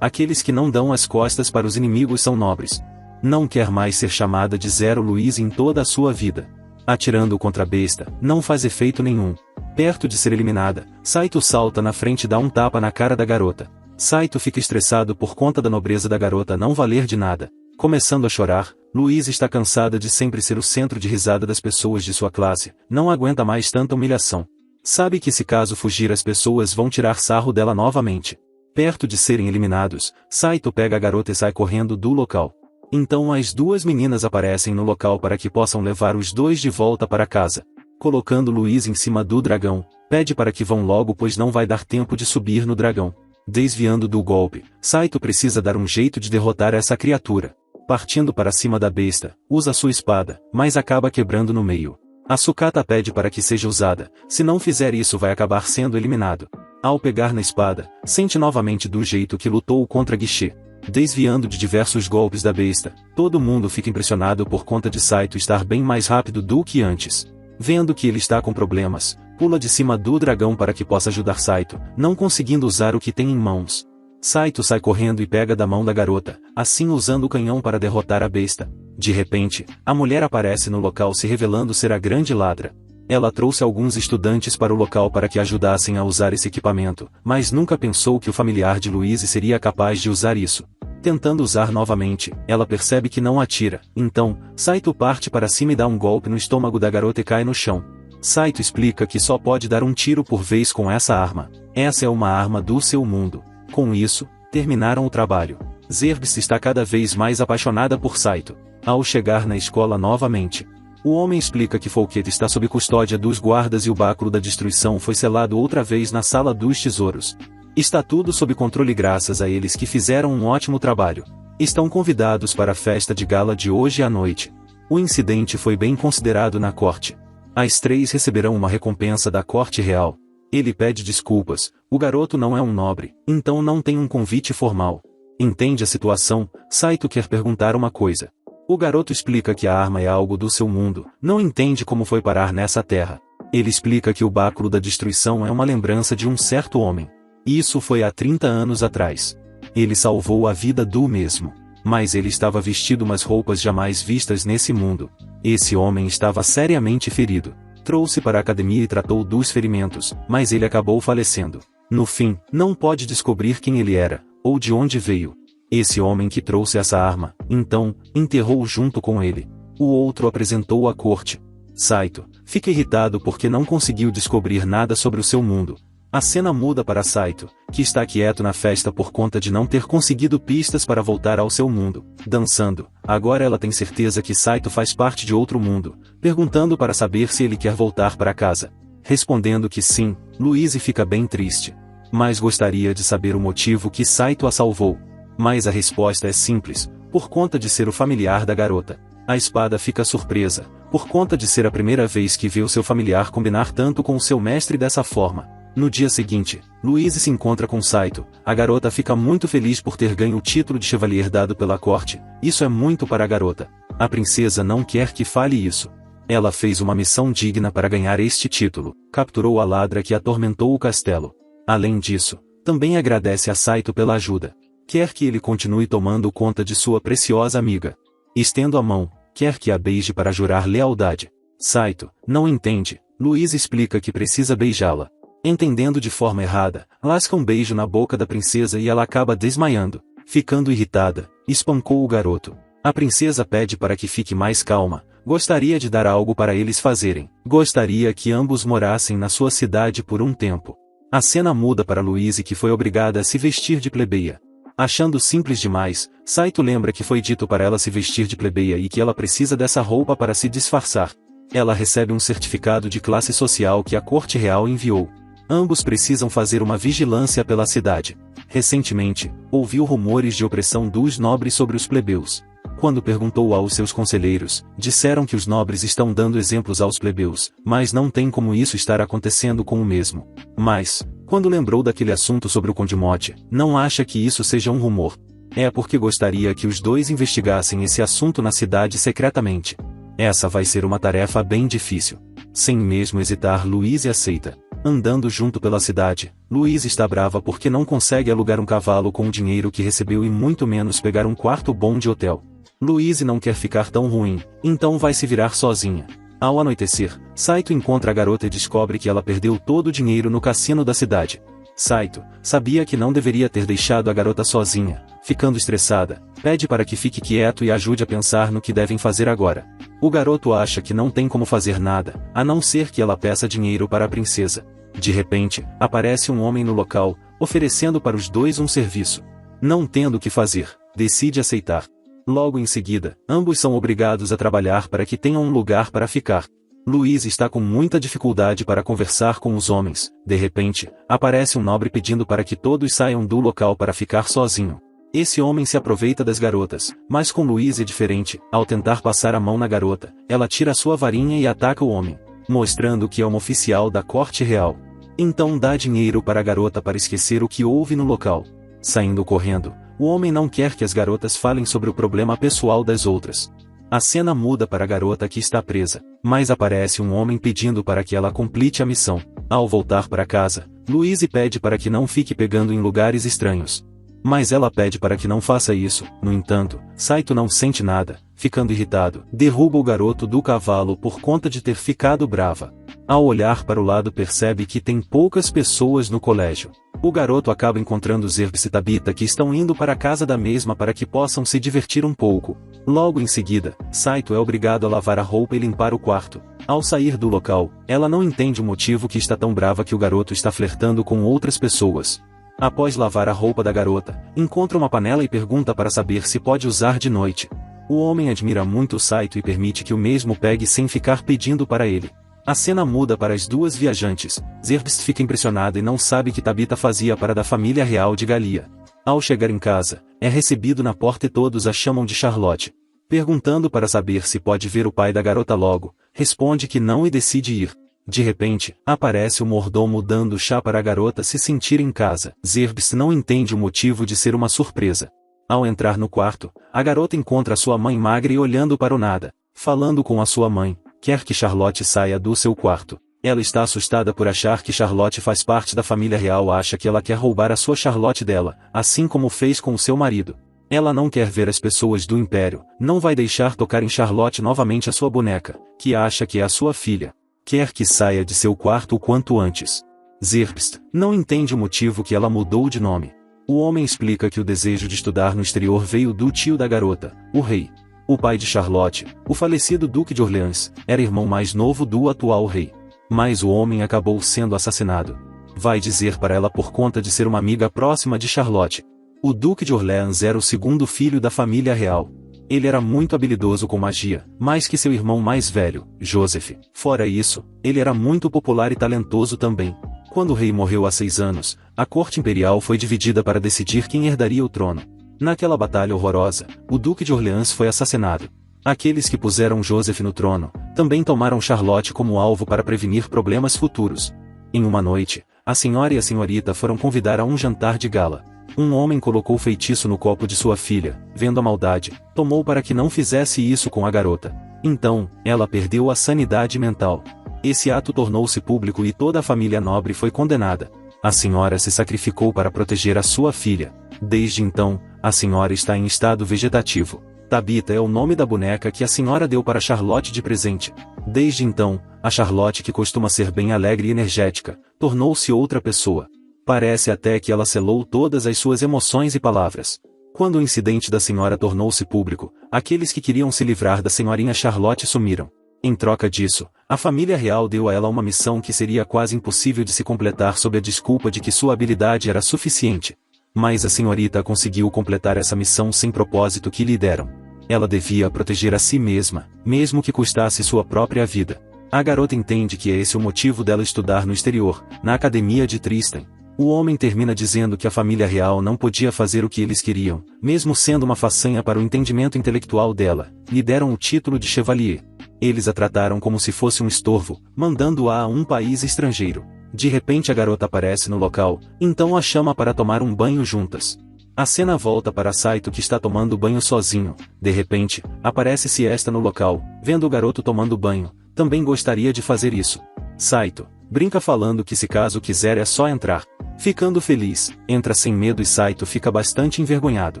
S1: Aqueles que não dão as costas para os inimigos são nobres. Não quer mais ser chamada de Zero Louise em toda a sua vida. Atirando contra a besta, não faz efeito nenhum. Perto de ser eliminada, Saito salta na frente e dá um tapa na cara da garota. Saito fica estressado por conta da nobreza da garota não valer de nada. Começando a chorar, Louise está cansada de sempre ser o centro de risada das pessoas de sua classe, não aguenta mais tanta humilhação. Sabe que se caso fugir as pessoas vão tirar sarro dela novamente. Perto de serem eliminados, Saito pega a garota e sai correndo do local. Então as duas meninas aparecem no local para que possam levar os dois de volta para casa. Colocando Louise em cima do dragão, pede para que vão logo pois não vai dar tempo de subir no dragão. Desviando do golpe, Saito precisa dar um jeito de derrotar essa criatura. Partindo para cima da besta, usa sua espada, mas acaba quebrando no meio. A Sukata pede para que seja usada, se não fizer isso vai acabar sendo eliminado. Ao pegar na espada, sente novamente do jeito que lutou contra Guiche. Desviando de diversos golpes da besta, todo mundo fica impressionado por conta de Saito estar bem mais rápido do que antes. Vendo que ele está com problemas, pula de cima do dragão para que possa ajudar Saito, não conseguindo usar o que tem em mãos. Saito sai correndo e pega da mão da garota, assim usando o canhão para derrotar a besta. De repente, a mulher aparece no local se revelando ser a grande ladra. Ela trouxe alguns estudantes para o local para que ajudassem a usar esse equipamento, mas nunca pensou que o familiar de Louise seria capaz de usar isso. Tentando usar novamente, ela percebe que não atira, então, Saito parte para cima e dá um golpe no estômago da garota e cai no chão. Saito explica que só pode dar um tiro por vez com essa arma. Essa é uma arma do seu mundo. Com isso, terminaram o trabalho. Zerbs está cada vez mais apaixonada por Saito. Ao chegar na escola novamente, o homem explica que Folquete está sob custódia dos guardas e o báculo da destruição foi selado outra vez na sala dos tesouros. Está tudo sob controle graças a eles que fizeram um ótimo trabalho. Estão convidados para a festa de gala de hoje à noite. O incidente foi bem considerado na corte. As três receberão uma recompensa da corte real. Ele pede desculpas, o garoto não é um nobre, então não tem um convite formal. Entende a situação, Saito quer perguntar uma coisa. O garoto explica que a arma é algo do seu mundo, não entende como foi parar nessa terra. Ele explica que o báculo da destruição é uma lembrança de um certo homem. Isso foi há 30 anos atrás. Ele salvou a vida do mesmo. Mas ele estava vestido umas roupas jamais vistas nesse mundo. Esse homem estava seriamente ferido. Trouxe para a academia e tratou dos ferimentos, mas ele acabou falecendo. No fim, não pode descobrir quem ele era, ou de onde veio. Esse homem que trouxe essa arma, então, enterrou junto com ele. O outro apresentou à corte. Saito fica irritado porque não conseguiu descobrir nada sobre o seu mundo. A cena muda para Saito, que está quieto na festa por conta de não ter conseguido pistas para voltar ao seu mundo. Dançando, agora ela tem certeza que Saito faz parte de outro mundo, perguntando para saber se ele quer voltar para casa. Respondendo que sim, Louise fica bem triste. Mas gostaria de saber o motivo que Saito a salvou. Mas a resposta é simples, por conta de ser o familiar da garota. A espada fica surpresa, por conta de ser a primeira vez que vê o seu familiar combinar tanto com o seu mestre dessa forma. No dia seguinte, Louise se encontra com Saito. A garota fica muito feliz por ter ganho o título de chevalier dado pela corte. Isso é muito para a garota. A princesa não quer que fale isso. Ela fez uma missão digna para ganhar este título. Capturou a ladra que atormentou o castelo. Além disso, também agradece a Saito pela ajuda. Quer que ele continue tomando conta de sua preciosa amiga. Estendo a mão, quer que a beije para jurar lealdade. Saito não entende. Louise explica que precisa beijá-la. Entendendo de forma errada, lasca um beijo na boca da princesa e ela acaba desmaiando. Ficando irritada, espancou o garoto. A princesa pede para que fique mais calma. Gostaria de dar algo para eles fazerem. Gostaria que ambos morassem na sua cidade por um tempo. A cena muda para Louise que foi obrigada a se vestir de plebeia. Achando simples demais, Saito lembra que foi dito para ela se vestir de plebeia e que ela precisa dessa roupa para se disfarçar. Ela recebe um certificado de classe social que a corte real enviou. Ambos precisam fazer uma vigilância pela cidade. Recentemente, ouviu rumores de opressão dos nobres sobre os plebeus. Quando perguntou aos seus conselheiros, disseram que os nobres estão dando exemplos aos plebeus, mas não tem como isso estar acontecendo com o mesmo. Mas, quando lembrou daquele assunto sobre o Conde Mote, não acha que isso seja um rumor. É porque gostaria que os dois investigassem esse assunto na cidade secretamente. Essa vai ser uma tarefa bem difícil. Sem mesmo hesitar, Louise aceita. Andando junto pela cidade, Louise está brava porque não consegue alugar um cavalo com o dinheiro que recebeu e muito menos pegar um quarto bom de hotel. Louise não quer ficar tão ruim, então vai se virar sozinha. Ao anoitecer, Saito encontra a garota e descobre que ela perdeu todo o dinheiro no cassino da cidade. Saito sabia que não deveria ter deixado a garota sozinha. Ficando estressada, pede para que fique quieto e ajude a pensar no que devem fazer agora. O garoto acha que não tem como fazer nada, a não ser que ela peça dinheiro para a princesa. De repente, aparece um homem no local, oferecendo para os dois um serviço. Não tendo o que fazer, decide aceitar. Logo em seguida, ambos são obrigados a trabalhar para que tenham um lugar para ficar. Louise está com muita dificuldade para conversar com os homens. De repente, aparece um nobre pedindo para que todos saiam do local para ficar sozinho. Esse homem se aproveita das garotas, mas com Louise é diferente. Ao tentar passar a mão na garota, ela tira sua varinha e ataca o homem, mostrando que é uma oficial da corte real. Então dá dinheiro para a garota para esquecer o que houve no local. Saindo correndo, o homem não quer que as garotas falem sobre o problema pessoal das outras. A cena muda para a garota que está presa, mas aparece um homem pedindo para que ela complete a missão. Ao voltar para casa, Louise pede para que não fique pegando em lugares estranhos. Mas ela pede para que não faça isso. No entanto, Saito não sente nada, ficando irritado, derruba o garoto do cavalo por conta de ter ficado brava. Ao olhar para o lado percebe que tem poucas pessoas no colégio. O garoto acaba encontrando Zerbs e Tabita que estão indo para a casa da mesma para que possam se divertir um pouco. Logo em seguida, Saito é obrigado a lavar a roupa e limpar o quarto. Ao sair do local, ela não entende o motivo que está tão brava que o garoto está flertando com outras pessoas. Após lavar a roupa da garota, encontra uma panela e pergunta para saber se pode usar de noite. O homem admira muito Saito e permite que o mesmo pegue sem ficar pedindo para ele. A cena muda para as duas viajantes. Zerbst fica impressionada e não sabe que Tabita fazia para da família real de Galia. Ao chegar em casa, é recebido na porta e todos a chamam de Charlotte. Perguntando para saber se pode ver o pai da garota logo, responde que não e decide ir. De repente, aparece o mordomo dando chá para a garota se sentir em casa. Zerbst não entende o motivo de ser uma surpresa. Ao entrar no quarto, a garota encontra sua mãe magra e olhando para o nada. Falando com a sua mãe, quer que Charlotte saia do seu quarto. Ela está assustada por achar que Charlotte faz parte da família real, acha que ela quer roubar a sua Charlotte dela, assim como fez com o seu marido. Ela não quer ver as pessoas do Império, não vai deixar tocar em Charlotte novamente a sua boneca, que acha que é a sua filha. Quer que saia de seu quarto o quanto antes. Zerbst não entende o motivo que ela mudou de nome. O homem explica que o desejo de estudar no exterior veio do tio da garota, o rei. O pai de Charlotte, o falecido Duque de Orleans, era irmão mais novo do atual rei. Mas o homem acabou sendo assassinado. Vai dizer para ela por conta de ser uma amiga próxima de Charlotte. O Duque de Orleans era o segundo filho da família real. Ele era muito habilidoso com magia, mais que seu irmão mais velho, Joseph. Fora isso, ele era muito popular e talentoso também. Quando o rei morreu há 6 anos, a corte imperial foi dividida para decidir quem herdaria o trono. Naquela batalha horrorosa, o Duque de Orleans foi assassinado. Aqueles que puseram Joseph no trono, também tomaram Charlotte como alvo para prevenir problemas futuros. Em uma noite, a senhora e a senhorita foram convidar a um jantar de gala. Um homem colocou feitiço no copo de sua filha, vendo a maldade, tomou para que não fizesse isso com a garota. Então, ela perdeu a sanidade mental. Esse ato tornou-se público e toda a família nobre foi condenada. A senhora se sacrificou para proteger a sua filha. Desde então, a senhora está em estado vegetativo. Tabita é o nome da boneca que a senhora deu para Charlotte de presente. Desde então, a Charlotte, que costuma ser bem alegre e energética, tornou-se outra pessoa. Parece até que ela selou todas as suas emoções e palavras. Quando o incidente da senhora tornou-se público, aqueles que queriam se livrar da senhorinha Charlotte sumiram. Em troca disso, a família real deu a ela uma missão que seria quase impossível de se completar sob a desculpa de que sua habilidade era suficiente. Mas a senhorita conseguiu completar essa missão sem propósito que lhe deram. Ela devia proteger a si mesma, mesmo que custasse sua própria vida. A garota entende que é esse o motivo dela estudar no exterior, na academia de Tristan. O homem termina dizendo que a família real não podia fazer o que eles queriam, mesmo sendo uma façanha para o entendimento intelectual dela. Lhe deram o título de chevalier. Eles a trataram como se fosse um estorvo, mandando-a a um país estrangeiro. De repente a garota aparece no local, então a chama para tomar um banho juntas. A cena volta para Saito, que está tomando banho sozinho. De repente, aparece Siesta no local, vendo o garoto tomando banho. Também gostaria de fazer isso. Saito brinca falando que se caso quiser é só entrar. Ficando feliz, entra sem medo e Saito fica bastante envergonhado,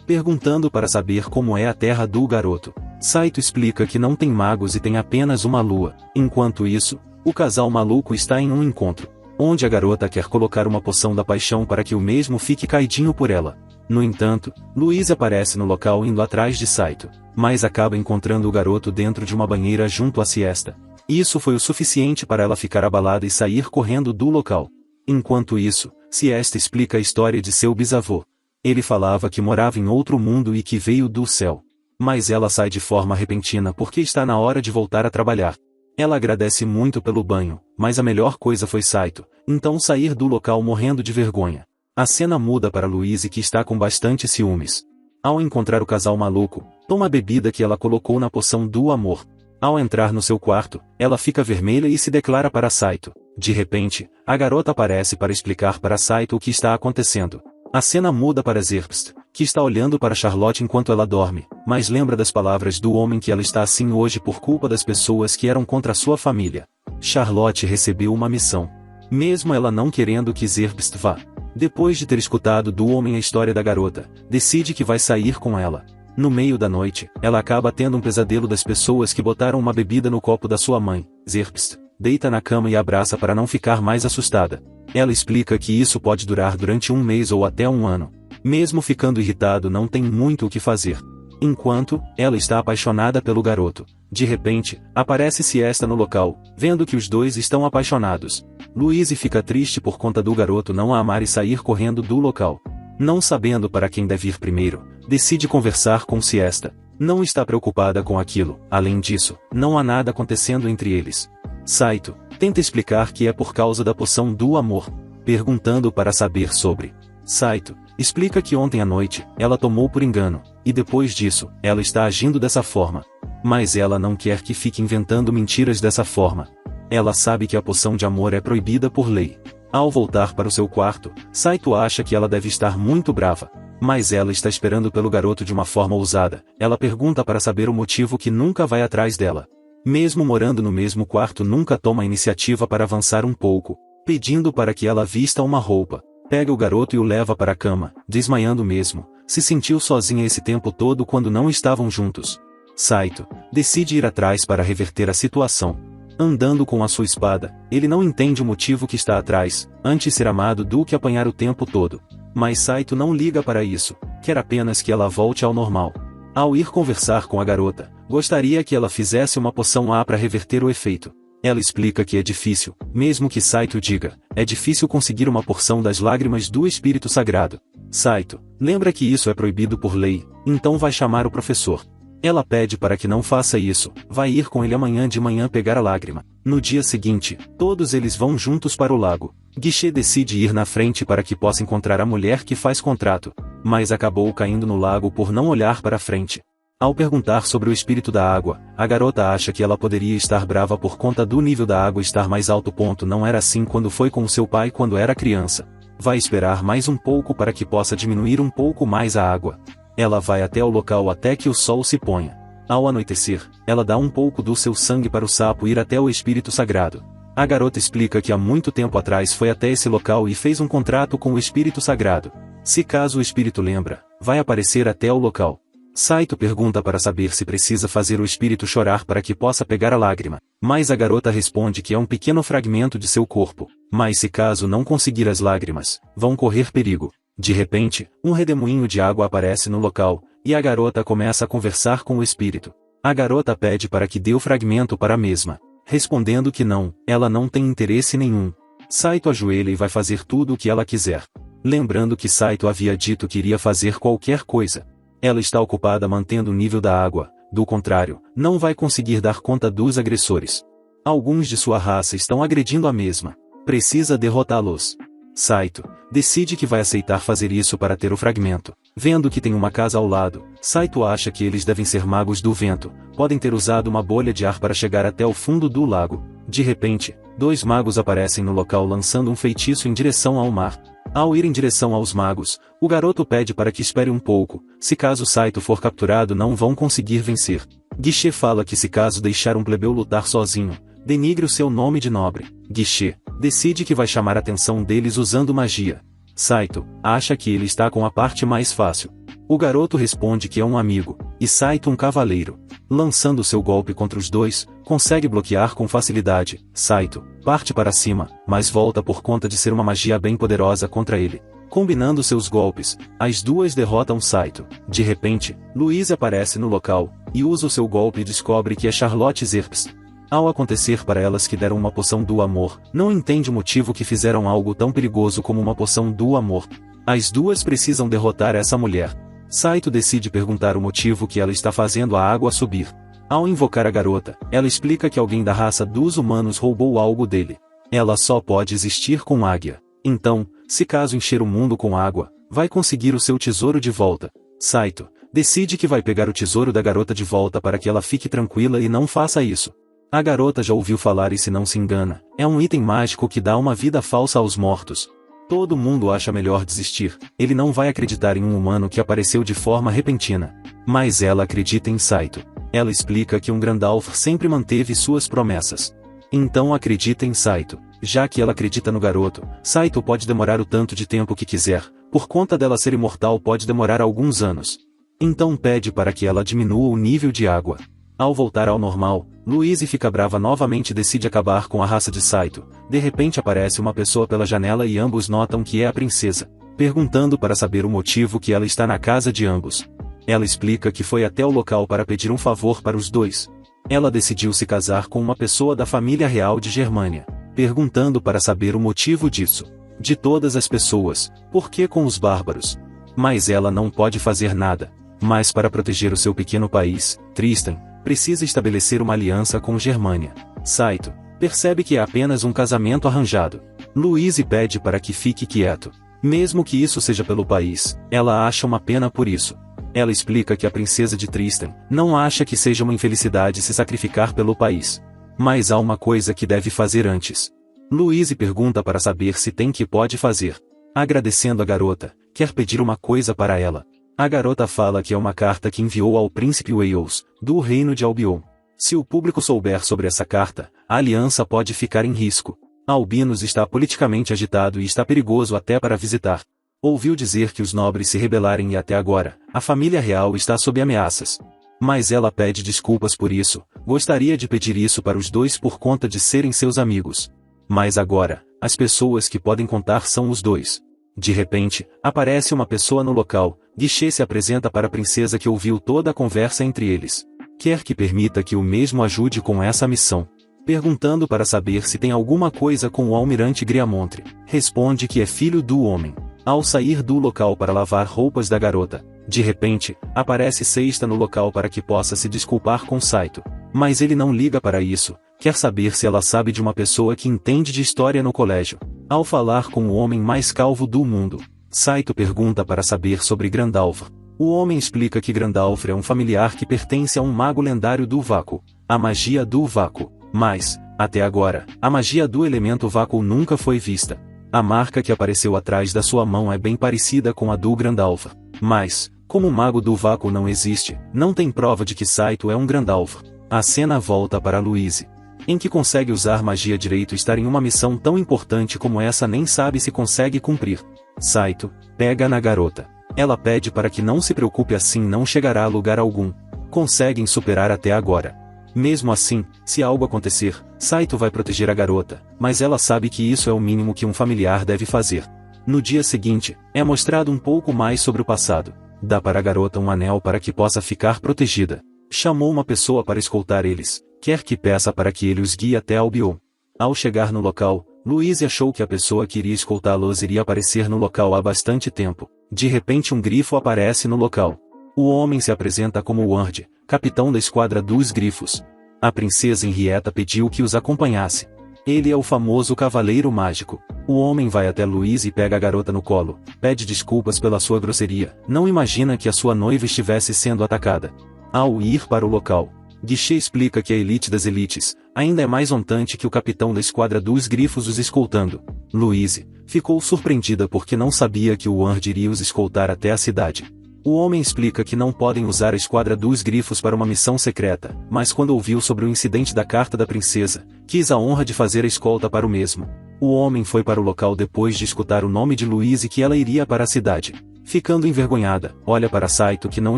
S1: perguntando para saber como é a terra do garoto. Saito explica que não tem magos e tem apenas uma lua. Enquanto isso, o casal maluco está em um encontro, onde a garota quer colocar uma poção da paixão para que o mesmo fique caidinho por ela. No entanto, Luiz aparece no local indo atrás de Saito, mas acaba encontrando o garoto dentro de uma banheira junto à Siesta. Isso foi o suficiente para ela ficar abalada e sair correndo do local. Enquanto isso, Siesta explica a história de seu bisavô. Ele falava que morava em outro mundo e que veio do céu. Mas ela sai de forma repentina porque está na hora de voltar a trabalhar. Ela agradece muito pelo banho, mas a melhor coisa foi Saito, então sair do local morrendo de vergonha. A cena muda para Louise, que está com bastante ciúmes. Ao encontrar o casal maluco, toma a bebida que ela colocou na poção do amor. Ao entrar no seu quarto, ela fica vermelha e se declara para Saito. De repente, a garota aparece para explicar para Saito o que está acontecendo. A cena muda para Zerbst, que está olhando para Charlotte enquanto ela dorme, mas lembra das palavras do homem que ela está assim hoje por culpa das pessoas que eram contra sua família. Charlotte recebeu uma missão, mesmo ela não querendo que Zerbst vá. Depois de ter escutado do homem a história da garota, decide que vai sair com ela. No meio da noite, ela acaba tendo um pesadelo das pessoas que botaram uma bebida no copo da sua mãe. Zerbst deita na cama e abraça para não ficar mais assustada. Ela explica que isso pode durar durante um mês ou até um ano. Mesmo ficando irritado, não tem muito o que fazer. Enquanto ela está apaixonada pelo garoto, de repente, aparece Siesta no local, vendo que os dois estão apaixonados. Louise fica triste por conta do garoto não a amar e sair correndo do local. Não sabendo para quem deve ir primeiro, decide conversar com Siesta. Não está preocupada com aquilo. Além disso, não há nada acontecendo entre eles. Saito tenta explicar que é por causa da poção do amor, perguntando para saber sobre. Saito explica que ontem à noite, ela tomou por engano, e depois disso, ela está agindo dessa forma. Mas ela não quer que fique inventando mentiras dessa forma. Ela sabe que a poção de amor é proibida por lei. Ao voltar para o seu quarto, Saito acha que ela deve estar muito brava. Mas ela está esperando pelo garoto de uma forma ousada. Ela pergunta para saber o motivo que nunca vai atrás dela. Mesmo morando no mesmo quarto, nunca toma a iniciativa para avançar um pouco, pedindo para que ela vista uma roupa. Pega o garoto e o leva para a cama, desmaiando mesmo. Se sentiu sozinha esse tempo todo quando não estavam juntos. Saito decide ir atrás para reverter a situação. Andando com a sua espada, ele não entende o motivo que está atrás, antes ser amado do que apanhar o tempo todo. Mas Saito não liga para isso, quer apenas que ela volte ao normal. Ao ir conversar com a garota, gostaria que ela fizesse uma poção A para reverter o efeito. Ela explica que é difícil, mesmo que Saito diga, é difícil conseguir uma porção das lágrimas do Espírito Sagrado. Saito lembra que isso é proibido por lei, então vai chamar o professor. Ela pede para que não faça isso, vai ir com ele amanhã de manhã pegar a lágrima. No dia seguinte, todos eles vão juntos para o lago. Guichê decide ir na frente para que possa encontrar a mulher que faz contrato, mas acabou caindo no lago por não olhar para frente. Ao perguntar sobre o espírito da água, a garota acha que ela poderia estar brava por conta do nível da água estar mais alto. Não era assim quando foi com seu pai quando era criança. Vai esperar mais um pouco para que possa diminuir um pouco mais a água. Ela vai até o local até que o sol se ponha. Ao anoitecer, ela dá um pouco do seu sangue para o sapo ir até o espírito sagrado. A garota explica que há muito tempo atrás foi até esse local e fez um contrato com o espírito sagrado. Se caso o espírito lembra, vai aparecer até o local. Saito pergunta para saber se precisa fazer o espírito chorar para que possa pegar a lágrima, mas a garota responde que é um pequeno fragmento de seu corpo, mas se caso não conseguir as lágrimas, vão correr perigo. De repente, um redemoinho de água aparece no local, e a garota começa a conversar com o espírito. A garota pede para que dê o fragmento para a mesma, respondendo que não, ela não tem interesse nenhum. Saito ajoelha e vai fazer tudo o que ela quiser. Lembrando que Saito havia dito que iria fazer qualquer coisa. Ela está ocupada mantendo o nível da água, do contrário, não vai conseguir dar conta dos agressores. Alguns de sua raça estão agredindo a mesma. Precisa derrotá-los. Saito decide que vai aceitar fazer isso para ter o fragmento. Vendo que tem uma casa ao lado, Saito acha que eles devem ser magos do vento, podem ter usado uma bolha de ar para chegar até o fundo do lago. De repente, dois magos aparecem no local lançando um feitiço em direção ao mar. Ao ir em direção aos magos, o garoto pede para que espere um pouco, se caso Saito for capturado não vão conseguir vencer. Guichê fala que se caso deixar um plebeu lutar sozinho, denigre o seu nome de nobre. Guichê decide que vai chamar a atenção deles usando magia. Saito acha que ele está com a parte mais fácil. O garoto responde que é um amigo, e Saito um cavaleiro. Lançando seu golpe contra os dois, consegue bloquear com facilidade. Saito parte para cima, mas volta por conta de ser uma magia bem poderosa contra ele. Combinando seus golpes, as duas derrotam Saito. De repente, Louise aparece no local, e usa o seu golpe e descobre que é Charlotte Zerps. Ao acontecer para elas que deram uma poção do amor, não entende o motivo que fizeram algo tão perigoso como uma poção do amor. As duas precisam derrotar essa mulher. Saito decide perguntar o motivo que ela está fazendo a água subir. Ao invocar a garota, ela explica que alguém da raça dos humanos roubou algo dele. Ela só pode existir com águia. Então, se caso encher o mundo com água, vai conseguir o seu tesouro de volta. Saito decide que vai pegar o tesouro da garota de volta para que ela fique tranquila e não faça isso. A garota já ouviu falar e se não se engana, é um item mágico que dá uma vida falsa aos mortos. Todo mundo acha melhor desistir, ele não vai acreditar em um humano que apareceu de forma repentina. Mas ela acredita em Saito. Ela explica que um Grandalf sempre manteve suas promessas. Então acredita em Saito. Já que ela acredita no garoto, Saito pode demorar o tanto de tempo que quiser, por conta dela ser imortal pode demorar alguns anos. Então pede para que ela diminua o nível de água. Ao voltar ao normal, Louise fica brava novamente e decide acabar com a raça de Saito. De repente aparece uma pessoa pela janela e ambos notam que é a princesa, perguntando para saber o motivo que ela está na casa de ambos. Ela explica que foi até o local para pedir um favor para os dois. Ela decidiu se casar com uma pessoa da família real de Germânia, perguntando para saber o motivo disso. De todas as pessoas, por que com os bárbaros? Mas ela não pode fazer nada. Mas para proteger o seu pequeno país, Tristan precisa estabelecer uma aliança com Germânia. Saito percebe que é apenas um casamento arranjado. Louise pede para que fique quieto. Mesmo que isso seja pelo país, ela acha uma pena por isso. Ela explica que a princesa de Tristan não acha que seja uma infelicidade se sacrificar pelo país. Mas há uma coisa que deve fazer antes. Louise pergunta para saber se tem que pode fazer. Agradecendo a garota, quer pedir uma coisa para ela. A garota fala que é uma carta que enviou ao príncipe Wales, do reino de Albion. Se o público souber sobre essa carta, a aliança pode ficar em risco. Albinos está politicamente agitado e está perigoso até para visitar. Ouviu dizer que os nobres se rebelarem e até agora, a família real está sob ameaças. Mas ela pede desculpas por isso, gostaria de pedir isso para os dois por conta de serem seus amigos. Mas agora, as pessoas que podem contar são os dois. De repente, aparece uma pessoa no local. Guichê se apresenta para a princesa que ouviu toda a conversa entre eles. Quer que permita que o mesmo ajude com essa missão. Perguntando para saber se tem alguma coisa com o almirante Griamontre. Responde que é filho do homem. Ao sair do local para lavar roupas da garota, de repente, aparece Seista no local para que possa se desculpar com Saito. Mas ele não liga para isso, quer saber se ela sabe de uma pessoa que entende de história no colégio. Ao falar com o homem mais calvo do mundo, Saito pergunta para saber sobre Grandalf. O homem explica que Grandalf é um familiar que pertence a um mago lendário do vácuo, a magia do vácuo. Mas, até agora, a magia do elemento vácuo nunca foi vista. A marca que apareceu atrás da sua mão é bem parecida com a do Grandalf. Mas, como o mago do vácuo não existe, não tem prova de que Saito é um Grandalf. A cena volta para Louise, em que consegue usar magia direito e estar em uma missão tão importante como essa nem sabe se consegue cumprir. Saito pega na garota. Ela pede para que não se preocupe, assim não chegará a lugar algum. Conseguem superar até agora. Mesmo assim, se algo acontecer, Saito vai proteger a garota, mas ela sabe que isso é o mínimo que um familiar deve fazer. No dia seguinte, é mostrado um pouco mais sobre o passado. Dá para a garota um anel para que possa ficar protegida. Chamou uma pessoa para escoltar eles, quer que peça para que ele os guie até Albion. Ao chegar no local, Louise achou que a pessoa que iria escoltá-los iria aparecer no local há bastante tempo. De repente um grifo aparece no local. O homem se apresenta como Ward, capitão da esquadra dos grifos. A princesa Henrietta pediu que os acompanhasse. Ele é o famoso cavaleiro mágico. O homem vai até Louise e pega a garota no colo, pede desculpas pela sua grosseria, não imagina que a sua noiva estivesse sendo atacada. Ao ir para o local, Guichê explica que a elite das elites, ainda é mais montante que o capitão da esquadra dos grifos os escoltando. Louise ficou surpreendida porque não sabia que o Ward iria os escoltar até a cidade. O homem explica que não podem usar a esquadra dos grifos para uma missão secreta, mas quando ouviu sobre o incidente da carta da princesa, quis a honra de fazer a escolta para o mesmo. O homem foi para o local depois de escutar o nome de Louise e que ela iria para a cidade. Ficando envergonhada, olha para Saito que não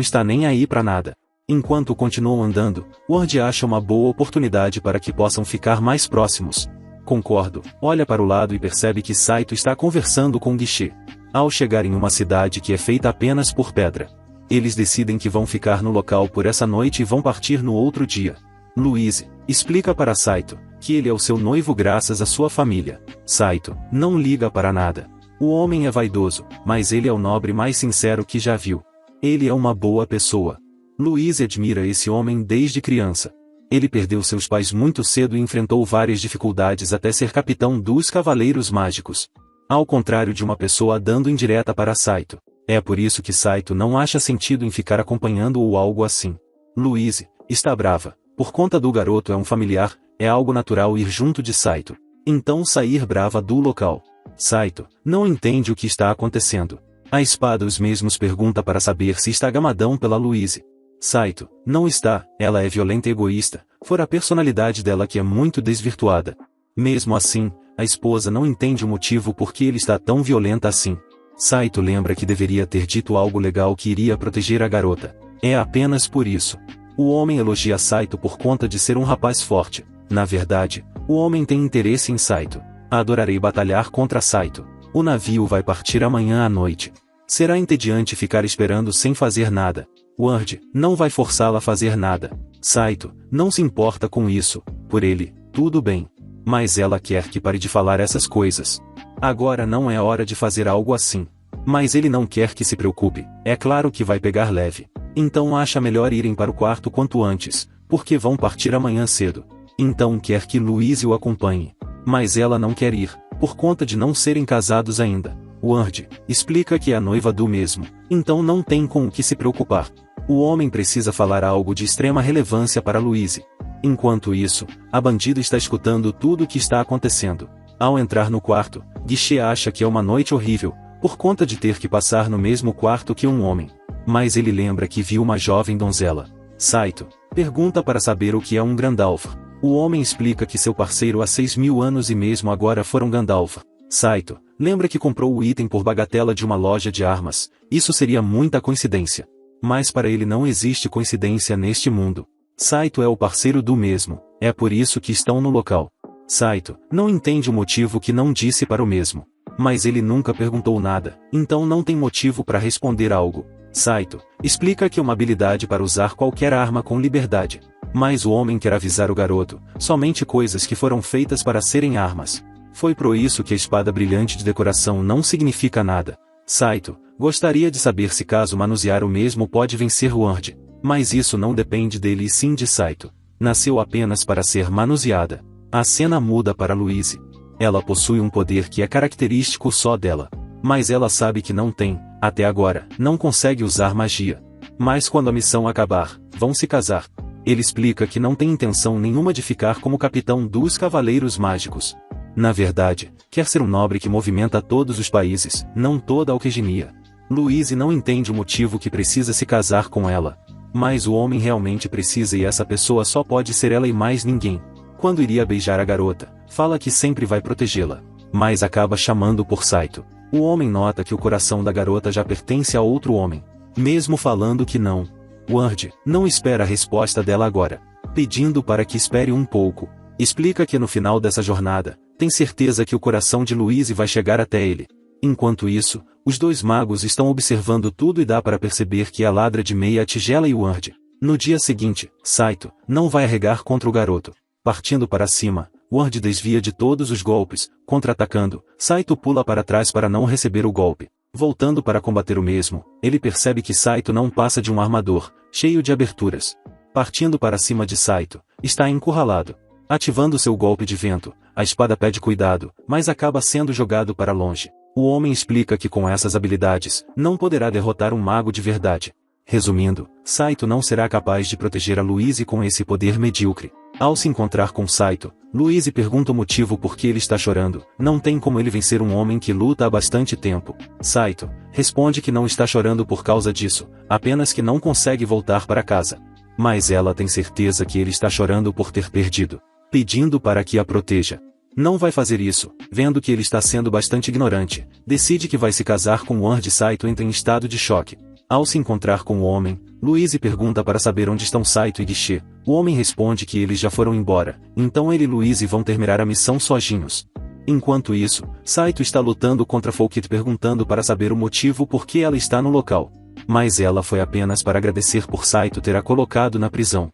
S1: está nem aí para nada. Enquanto continuam andando, Ward acha uma boa oportunidade para que possam ficar mais próximos. Concordo, olha para o lado e percebe que Saito está conversando com Guichê. Ao chegar em uma cidade que é feita apenas por pedra, eles decidem que vão ficar no local por essa noite e vão partir no outro dia. Louise explica para Saito que ele é o seu noivo graças à sua família. Saito não liga para nada. O homem é vaidoso, mas ele é o nobre mais sincero que já viu. Ele é uma boa pessoa. Louise admira esse homem desde criança. Ele perdeu seus pais muito cedo e enfrentou várias dificuldades até ser capitão dos Cavaleiros Mágicos. Ao contrário de uma pessoa dando indireta para Saito. É por isso que Saito não acha sentido em ficar acompanhando ou algo assim. Louise está brava. Por conta do garoto é um familiar, é algo natural ir junto de Saito. Então sair brava do local. Saito não entende o que está acontecendo. A espada os mesmos pergunta para saber se está gamadão pela Louise. Saito não está, ela é violenta e egoísta, fora a personalidade dela que é muito desvirtuada. Mesmo assim, a esposa não entende o motivo por que ele está tão violenta assim. Saito lembra que deveria ter dito algo legal que iria proteger a garota. É apenas por isso. O homem elogia Saito por conta de ser um rapaz forte. Na verdade, o homem tem interesse em Saito. Adorarei batalhar contra Saito. O navio vai partir amanhã à noite. Será entediante ficar esperando sem fazer nada. Ward não vai forçá-la a fazer nada. Saito não se importa com isso. Por ele, tudo bem. Mas ela quer que pare de falar essas coisas. Agora não é hora de fazer algo assim. Mas ele não quer que se preocupe, é claro que vai pegar leve. Então acha melhor irem para o quarto quanto antes, porque vão partir amanhã cedo. Então quer que Louise o acompanhe. Mas ela não quer ir, por conta de não serem casados ainda. Ward explica que é a noiva do mesmo, então não tem com o que se preocupar. O homem precisa falar algo de extrema relevância para Louise. Enquanto isso, a bandida está escutando tudo o que está acontecendo. Ao entrar no quarto, Guichê acha que é uma noite horrível, por conta de ter que passar no mesmo quarto que um homem. Mas ele lembra que viu uma jovem donzela. Saito pergunta para saber o que é um Grandalf. O homem explica que seu parceiro há 6.000 anos e mesmo agora foram Gandalf. Saito lembra que comprou o item por bagatela de uma loja de armas. Isso seria muita coincidência. Mas para ele não existe coincidência neste mundo. Saito é o parceiro do mesmo, é por isso que estão no local. Saito não entende o motivo que não disse para o mesmo. Mas ele nunca perguntou nada, então não tem motivo para responder algo. Saito explica que é uma habilidade para usar qualquer arma com liberdade. Mas o homem quer avisar o garoto, somente coisas que foram feitas para serem armas. Foi por isso que a espada brilhante de decoração não significa nada. Saito gostaria de saber se caso manusear o mesmo pode vencer Ward. Mas isso não depende dele e sim de Saito. Nasceu apenas para ser manuseada. A cena muda para Louise. Ela possui um poder que é característico só dela. Mas ela sabe que não tem, até agora, não consegue usar magia. Mas quando a missão acabar, vão se casar. Ele explica que não tem intenção nenhuma de ficar como capitão dos Cavaleiros Mágicos. Na verdade, quer ser um nobre que movimenta todos os países, não toda a Alquimia. Louise não entende o motivo que precisa se casar com ela. Mas o homem realmente precisa e essa pessoa só pode ser ela e mais ninguém. Quando iria beijar a garota, fala que sempre vai protegê-la. Mas acaba chamando por Saito. O homem nota que o coração da garota já pertence a outro homem. Mesmo falando que não. Ward não espera a resposta dela agora. Pedindo para que espere um pouco. Explica que no final dessa jornada, tem certeza que o coração de Louise vai chegar até ele. Enquanto isso, os dois magos estão observando tudo e dá para perceber que a ladra de meia tigela e Ward. No dia seguinte, Saito não vai arregar contra o garoto. Partindo para cima, Ward desvia de todos os golpes, contra-atacando, Saito pula para trás para não receber o golpe. Voltando para combater o mesmo, ele percebe que Saito não passa de um armador, cheio de aberturas. Partindo para cima de Saito, está encurralado. Ativando seu golpe de vento, a espada pede cuidado, mas acaba sendo jogado para longe. O homem explica que com essas habilidades, não poderá derrotar um mago de verdade. Resumindo, Saito não será capaz de proteger a Louise com esse poder medíocre. Ao se encontrar com Saito, Louise pergunta o motivo por que ele está chorando. Não tem como ele vencer um homem que luta há bastante tempo. Saito responde que não está chorando por causa disso, apenas que não consegue voltar para casa. Mas ela tem certeza que ele está chorando por ter perdido, pedindo para que a proteja. Não vai fazer isso, vendo que ele está sendo bastante ignorante, decide que vai se casar com Ward. Saito entra em estado de choque. Ao se encontrar com o homem, Louise pergunta para saber onde estão Saito e Guichê. O homem responde que eles já foram embora, então ele e Louise vão terminar a missão sozinhos. Enquanto isso, Saito está lutando contra Folkit perguntando para saber o motivo por que ela está no local. Mas ela foi apenas para agradecer por Saito ter a colocado na prisão.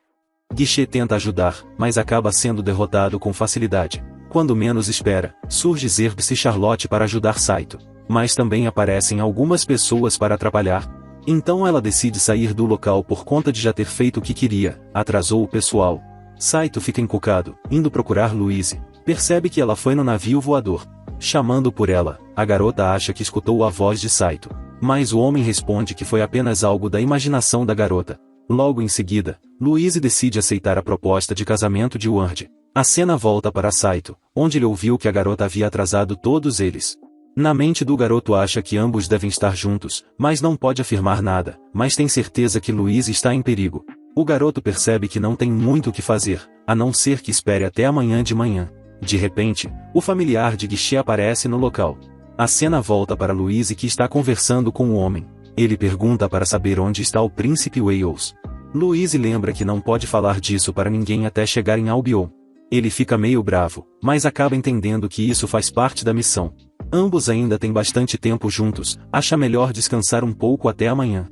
S1: Guichê tenta ajudar, mas acaba sendo derrotado com facilidade. Quando menos espera, surge Zerbs e Charlotte para ajudar Saito. Mas também aparecem algumas pessoas para atrapalhar. Então ela decide sair do local por conta de já ter feito o que queria, atrasou o pessoal. Saito fica encucado, indo procurar Louise. Percebe que ela foi no navio voador. Chamando por ela, a garota acha que escutou a voz de Saito. Mas o homem responde que foi apenas algo da imaginação da garota. Logo em seguida, Louise decide aceitar a proposta de casamento de Ward. A cena volta para Saito, onde ele ouviu que a garota havia atrasado todos eles. Na mente do garoto acha que ambos devem estar juntos, mas não pode afirmar nada, mas tem certeza que Louise está em perigo. O garoto percebe que não tem muito o que fazer, a não ser que espere até amanhã de manhã. De repente, o familiar de Guichê aparece no local. A cena volta para Louise que está conversando com o homem. Ele pergunta para saber onde está o príncipe Wales. Louise lembra que não pode falar disso para ninguém até chegar em Albion. Ele fica meio bravo, mas acaba entendendo que isso faz parte da missão. Ambos ainda têm bastante tempo juntos, acha melhor descansar um pouco até amanhã.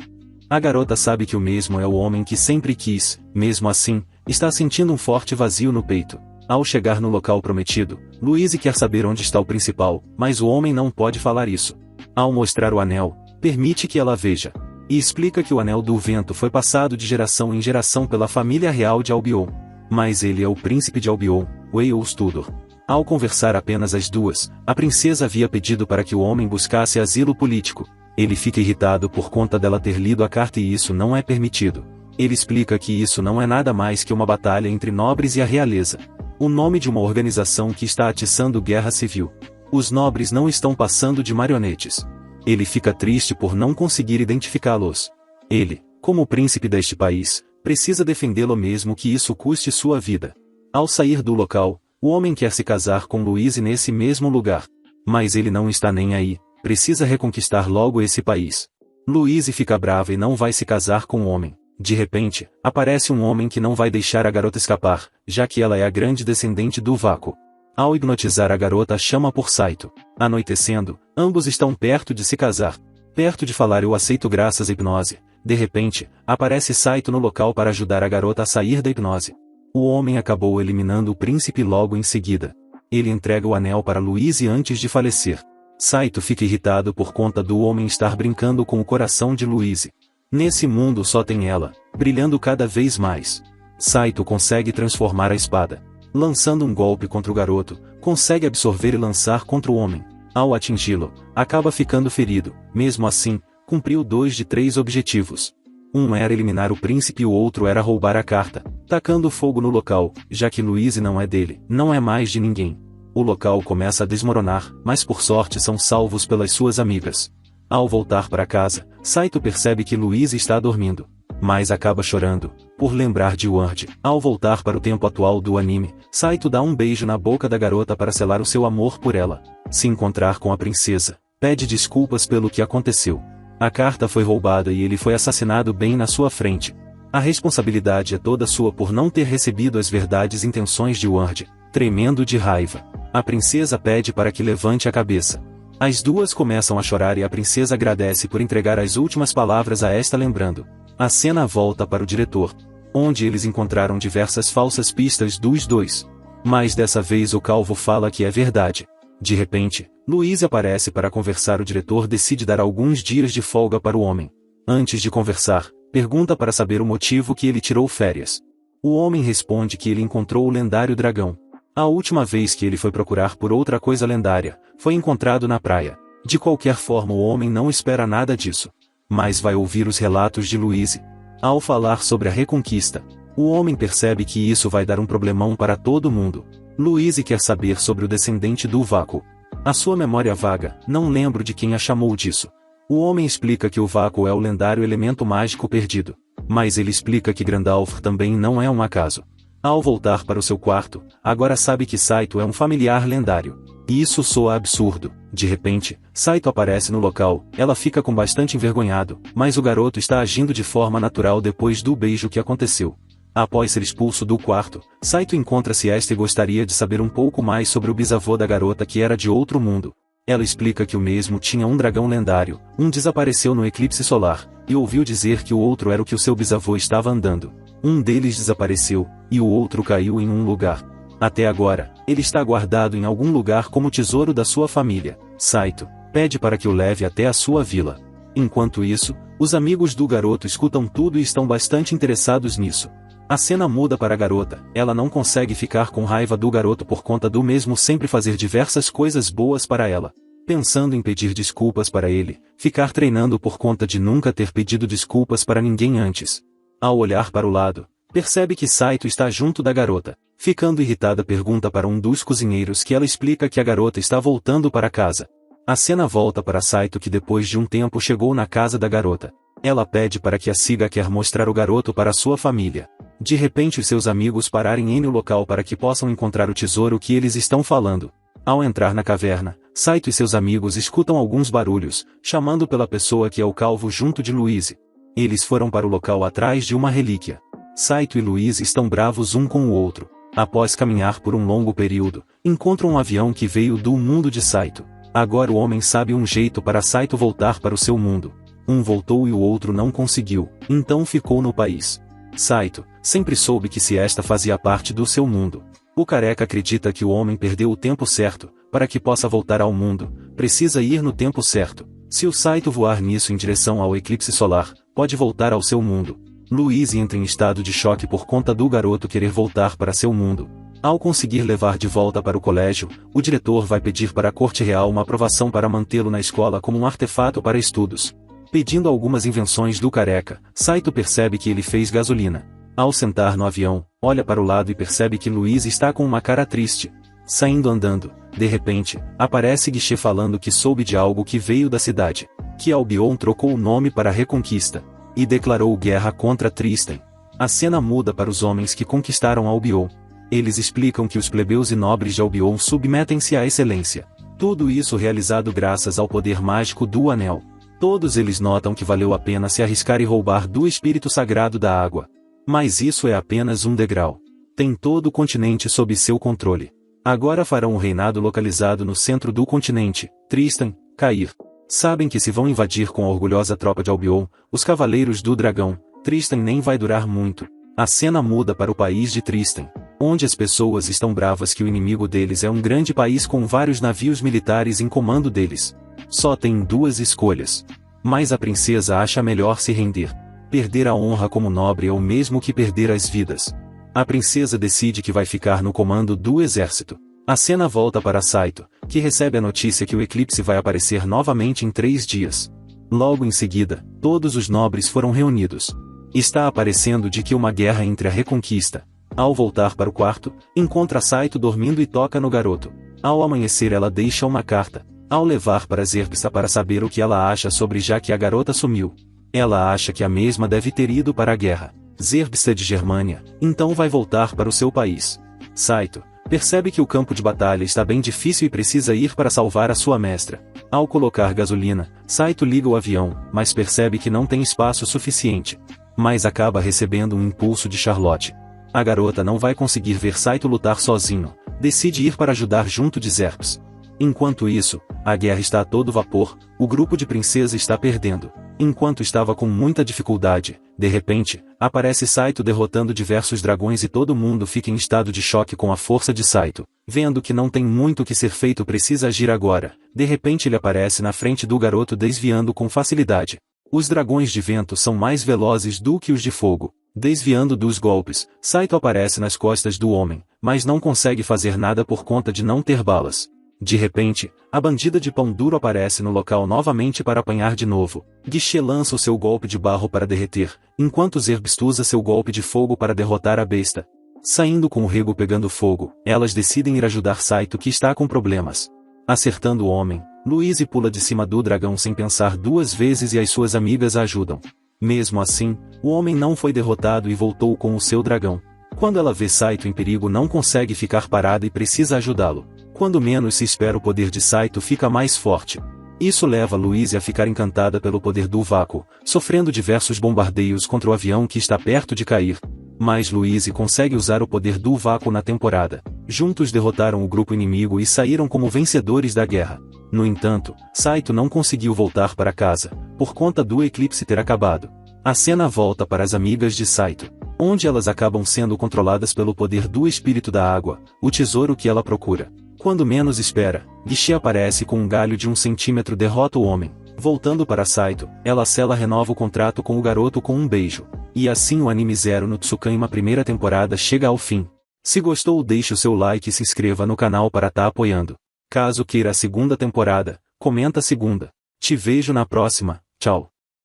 S1: A garota sabe que o mesmo é o homem que sempre quis, mesmo assim, está sentindo um forte vazio no peito. Ao chegar no local prometido, Louise quer saber onde está o principal, mas o homem não pode falar isso. Ao mostrar o anel, permite que ela veja. E explica que o anel do vento foi passado de geração em geração pela família real de Albion. Mas ele é o príncipe de Albion, Wales Tudor. Ao conversar apenas as duas, a princesa havia pedido para que o homem buscasse asilo político. Ele fica irritado por conta dela ter lido a carta e isso não é permitido. Ele explica que isso não é nada mais que uma batalha entre nobres e a realeza. O nome de uma organização que está atiçando guerra civil. Os nobres não estão passando de marionetes. Ele fica triste por não conseguir identificá-los. Ele, como príncipe deste país, precisa defendê-lo mesmo que isso custe sua vida. Ao sair do local, o homem quer se casar com Louise nesse mesmo lugar. Mas ele não está nem aí, precisa reconquistar logo esse país. Louise fica brava e não vai se casar com o homem. De repente, aparece um homem que não vai deixar a garota escapar, já que ela é a grande descendente do vácuo. Ao hipnotizar a garota chama por Saito. Anoitecendo, ambos estão perto de se casar. Perto de falar eu aceito graças à hipnose. De repente, aparece Saito no local para ajudar a garota a sair da hipnose. O homem acabou eliminando o príncipe logo em seguida. Ele entrega o anel para Louise antes de falecer. Saito fica irritado por conta do homem estar brincando com o coração de Louise. Nesse mundo só tem ela, brilhando cada vez mais. Saito consegue transformar a espada. Lançando um golpe contra o garoto, consegue absorver e lançar contra o homem. Ao atingi-lo, acaba ficando ferido. Mesmo assim, cumpriu 2 de 3 objetivos. Um era eliminar o príncipe e o outro era roubar a carta, tacando fogo no local, já que Louise não é dele, não é mais de ninguém. O local começa a desmoronar, mas por sorte são salvos pelas suas amigas. Ao voltar para casa, Saito percebe que Louise está dormindo, mas acaba chorando, por lembrar de Ward. Ao voltar para o tempo atual do anime, Saito dá um beijo na boca da garota para selar o seu amor por ela. Se encontrar com a princesa, pede desculpas pelo que aconteceu. A carta foi roubada e ele foi assassinado bem na sua frente. A responsabilidade é toda sua por não ter recebido as verdades intenções de Ward. Tremendo de raiva, a princesa pede para que levante a cabeça. As duas começam a chorar e a princesa agradece por entregar as últimas palavras a esta lembrando. A cena volta para o diretor, onde eles encontraram diversas falsas pistas dos dois. Mas dessa vez o calvo fala que é verdade. De repente, Louise aparece para conversar. O diretor decide dar alguns dias de folga para o homem. Antes de conversar, pergunta para saber o motivo que ele tirou férias. O homem responde que ele encontrou o lendário dragão. A última vez que ele foi procurar por outra coisa lendária, foi encontrado na praia. De qualquer forma o homem não espera nada disso. Mas vai ouvir os relatos de Louise. Ao falar sobre a reconquista, O homem percebe que isso vai dar um problemão para todo mundo. Louise quer saber sobre o descendente do vácuo. A sua memória vaga, não lembro de quem a chamou disso. O homem explica que o vácuo é o lendário elemento mágico perdido. Mas ele explica que Grandalf também não é um acaso. Ao voltar para o seu quarto, agora sabe que Saito é um familiar lendário. E isso soa absurdo. De repente, Saito aparece no local, ela fica com bastante envergonhado, mas o garoto está agindo de forma natural depois do beijo que aconteceu. Após ser expulso do quarto, Saito encontra Siesta e gostaria de saber um pouco mais sobre o bisavô da garota que era de outro mundo. Ela explica que o mesmo tinha um dragão lendário, um desapareceu no eclipse solar, e ouviu dizer que o outro era o que o seu bisavô estava andando. Um deles desapareceu, e o outro caiu em um lugar. Até agora, ele está guardado em algum lugar como tesouro da sua família. Saito pede para que o leve até a sua vila. Enquanto isso, os amigos do garoto escutam tudo e estão bastante interessados nisso. A cena muda para a garota, ela não consegue ficar com raiva do garoto por conta do mesmo sempre fazer diversas coisas boas para ela. Pensando em pedir desculpas para ele, ficar treinando por conta de nunca ter pedido desculpas para ninguém antes. Ao olhar para o lado, percebe que Saito está junto da garota. Ficando irritada, pergunta para um dos cozinheiros que ela explica que a garota está voltando para casa. A cena volta para Saito que depois de um tempo chegou na casa da garota. Ela pede para que a siga, quer mostrar o garoto para sua família. De repente os seus amigos pararem no local para que possam encontrar o tesouro que eles estão falando. Ao entrar na caverna, Saito e seus amigos escutam alguns barulhos, chamando pela pessoa que é o calvo junto de Louise. Eles foram para o local atrás de uma relíquia. Saito e Louise estão bravos um com o outro. Após caminhar por um longo período, encontram um avião que veio do mundo de Saito. Agora o homem sabe um jeito para Saito voltar para o seu mundo. Um voltou e o outro não conseguiu, então ficou no país. Saito sempre soube que Siesta fazia parte do seu mundo. O careca acredita que o homem perdeu o tempo certo. Para que possa voltar ao mundo, precisa ir no tempo certo. Se o Saito voar nisso em direção ao eclipse solar, pode voltar ao seu mundo. Louise entra em estado de choque por conta do garoto querer voltar para seu mundo. Ao conseguir levar de volta para o colégio, o diretor vai pedir para a corte real uma aprovação para mantê-lo na escola como um artefato para estudos. Pedindo algumas invenções do careca, Saito percebe que ele fez gasolina. Ao sentar no avião, olha para o lado e percebe que Louise está com uma cara triste. Saindo andando, de repente, aparece Guichê falando que soube de algo que veio da cidade, que Albion trocou o nome para Reconquista, e declarou guerra contra Tristan. A cena muda para os homens que conquistaram Albion. Eles explicam que os plebeus e nobres de Albion submetem-se à excelência. Tudo isso realizado graças ao poder mágico do Anel. Todos eles notam que valeu a pena se arriscar e roubar do espírito sagrado da água. Mas isso é apenas um degrau. Tem todo o continente sob seu controle. Agora farão um reinado localizado no centro do continente, Tristan, cair. Sabem que se vão invadir com a orgulhosa tropa de Albion, os Cavaleiros do Dragão, Tristan nem vai durar muito. A cena muda para o país de Tristan, onde as pessoas estão bravas que o inimigo deles é um grande país com vários navios militares em comando deles. Só tem duas escolhas. Mas a princesa acha melhor se render. Perder a honra como nobre é o mesmo que perder as vidas. A princesa decide que vai ficar no comando do exército. A cena volta para Saito, que recebe a notícia que o eclipse vai aparecer novamente em 3 dias. Logo em seguida, todos os nobres foram reunidos. Está aparecendo de que uma guerra entre a Reconquista. Ao voltar para o quarto, encontra Saito dormindo e toca no garoto. Ao amanhecer ela deixa uma carta. Ao levar para Zerpsa para saber o que ela acha sobre já que a garota sumiu. Ela acha que a mesma deve ter ido para a guerra. Zerpsa de Germânia, então vai voltar para o seu país. Saito percebe que o campo de batalha está bem difícil e precisa ir para salvar a sua mestra. Ao colocar gasolina, Saito liga o avião, mas percebe que não tem espaço suficiente. Mas acaba recebendo um impulso de Charlotte. A garota não vai conseguir ver Saito lutar sozinho, decide ir para ajudar junto de Zerps. Enquanto isso, a guerra está a todo vapor, o grupo de princesa está perdendo. Enquanto estava com muita dificuldade, de repente, aparece Saito derrotando diversos dragões e todo mundo fica em estado de choque com a força de Saito. Vendo que não tem muito o que ser feito, precisa agir agora. De repente ele aparece na frente do garoto desviando com facilidade. Os dragões de vento são mais velozes do que os de fogo. Desviando dos golpes, Saito aparece nas costas do homem, mas não consegue fazer nada por conta de não ter balas. De repente, a bandida de pão duro aparece no local novamente para apanhar de novo. Guichê lança o seu golpe de barro para derreter, enquanto Zerbst usa seu golpe de fogo para derrotar a besta. Saindo com o rego pegando fogo, elas decidem ir ajudar Saito que está com problemas. Acertando o homem, Louise pula de cima do dragão sem pensar duas vezes e as suas amigas a ajudam. Mesmo assim, o homem não foi derrotado e voltou com o seu dragão. Quando ela vê Saito em perigo, não consegue ficar parada e precisa ajudá-lo. Quando menos se espera, o poder de Saito fica mais forte. Isso leva Louise a ficar encantada pelo poder do vácuo, sofrendo diversos bombardeios contra o avião que está perto de cair. Mas Louise consegue usar o poder do vácuo na temporada. Juntos derrotaram o grupo inimigo e saíram como vencedores da guerra. No entanto, Saito não conseguiu voltar para casa, por conta do eclipse ter acabado. A cena volta para as amigas de Saito, onde elas acabam sendo controladas pelo poder do espírito da água, o tesouro que ela procura. Quando menos espera, Guichê aparece com um galho de 1 centímetro e derrota o homem. Voltando para Saito, ela renova o contrato com o garoto com um beijo. E assim o anime Zero no Tsukanma primeira temporada chega ao fim. Se gostou, deixe o seu like e se inscreva no canal para estar apoiando. Caso queira a segunda temporada, comenta a segunda. Te vejo na próxima, tchau.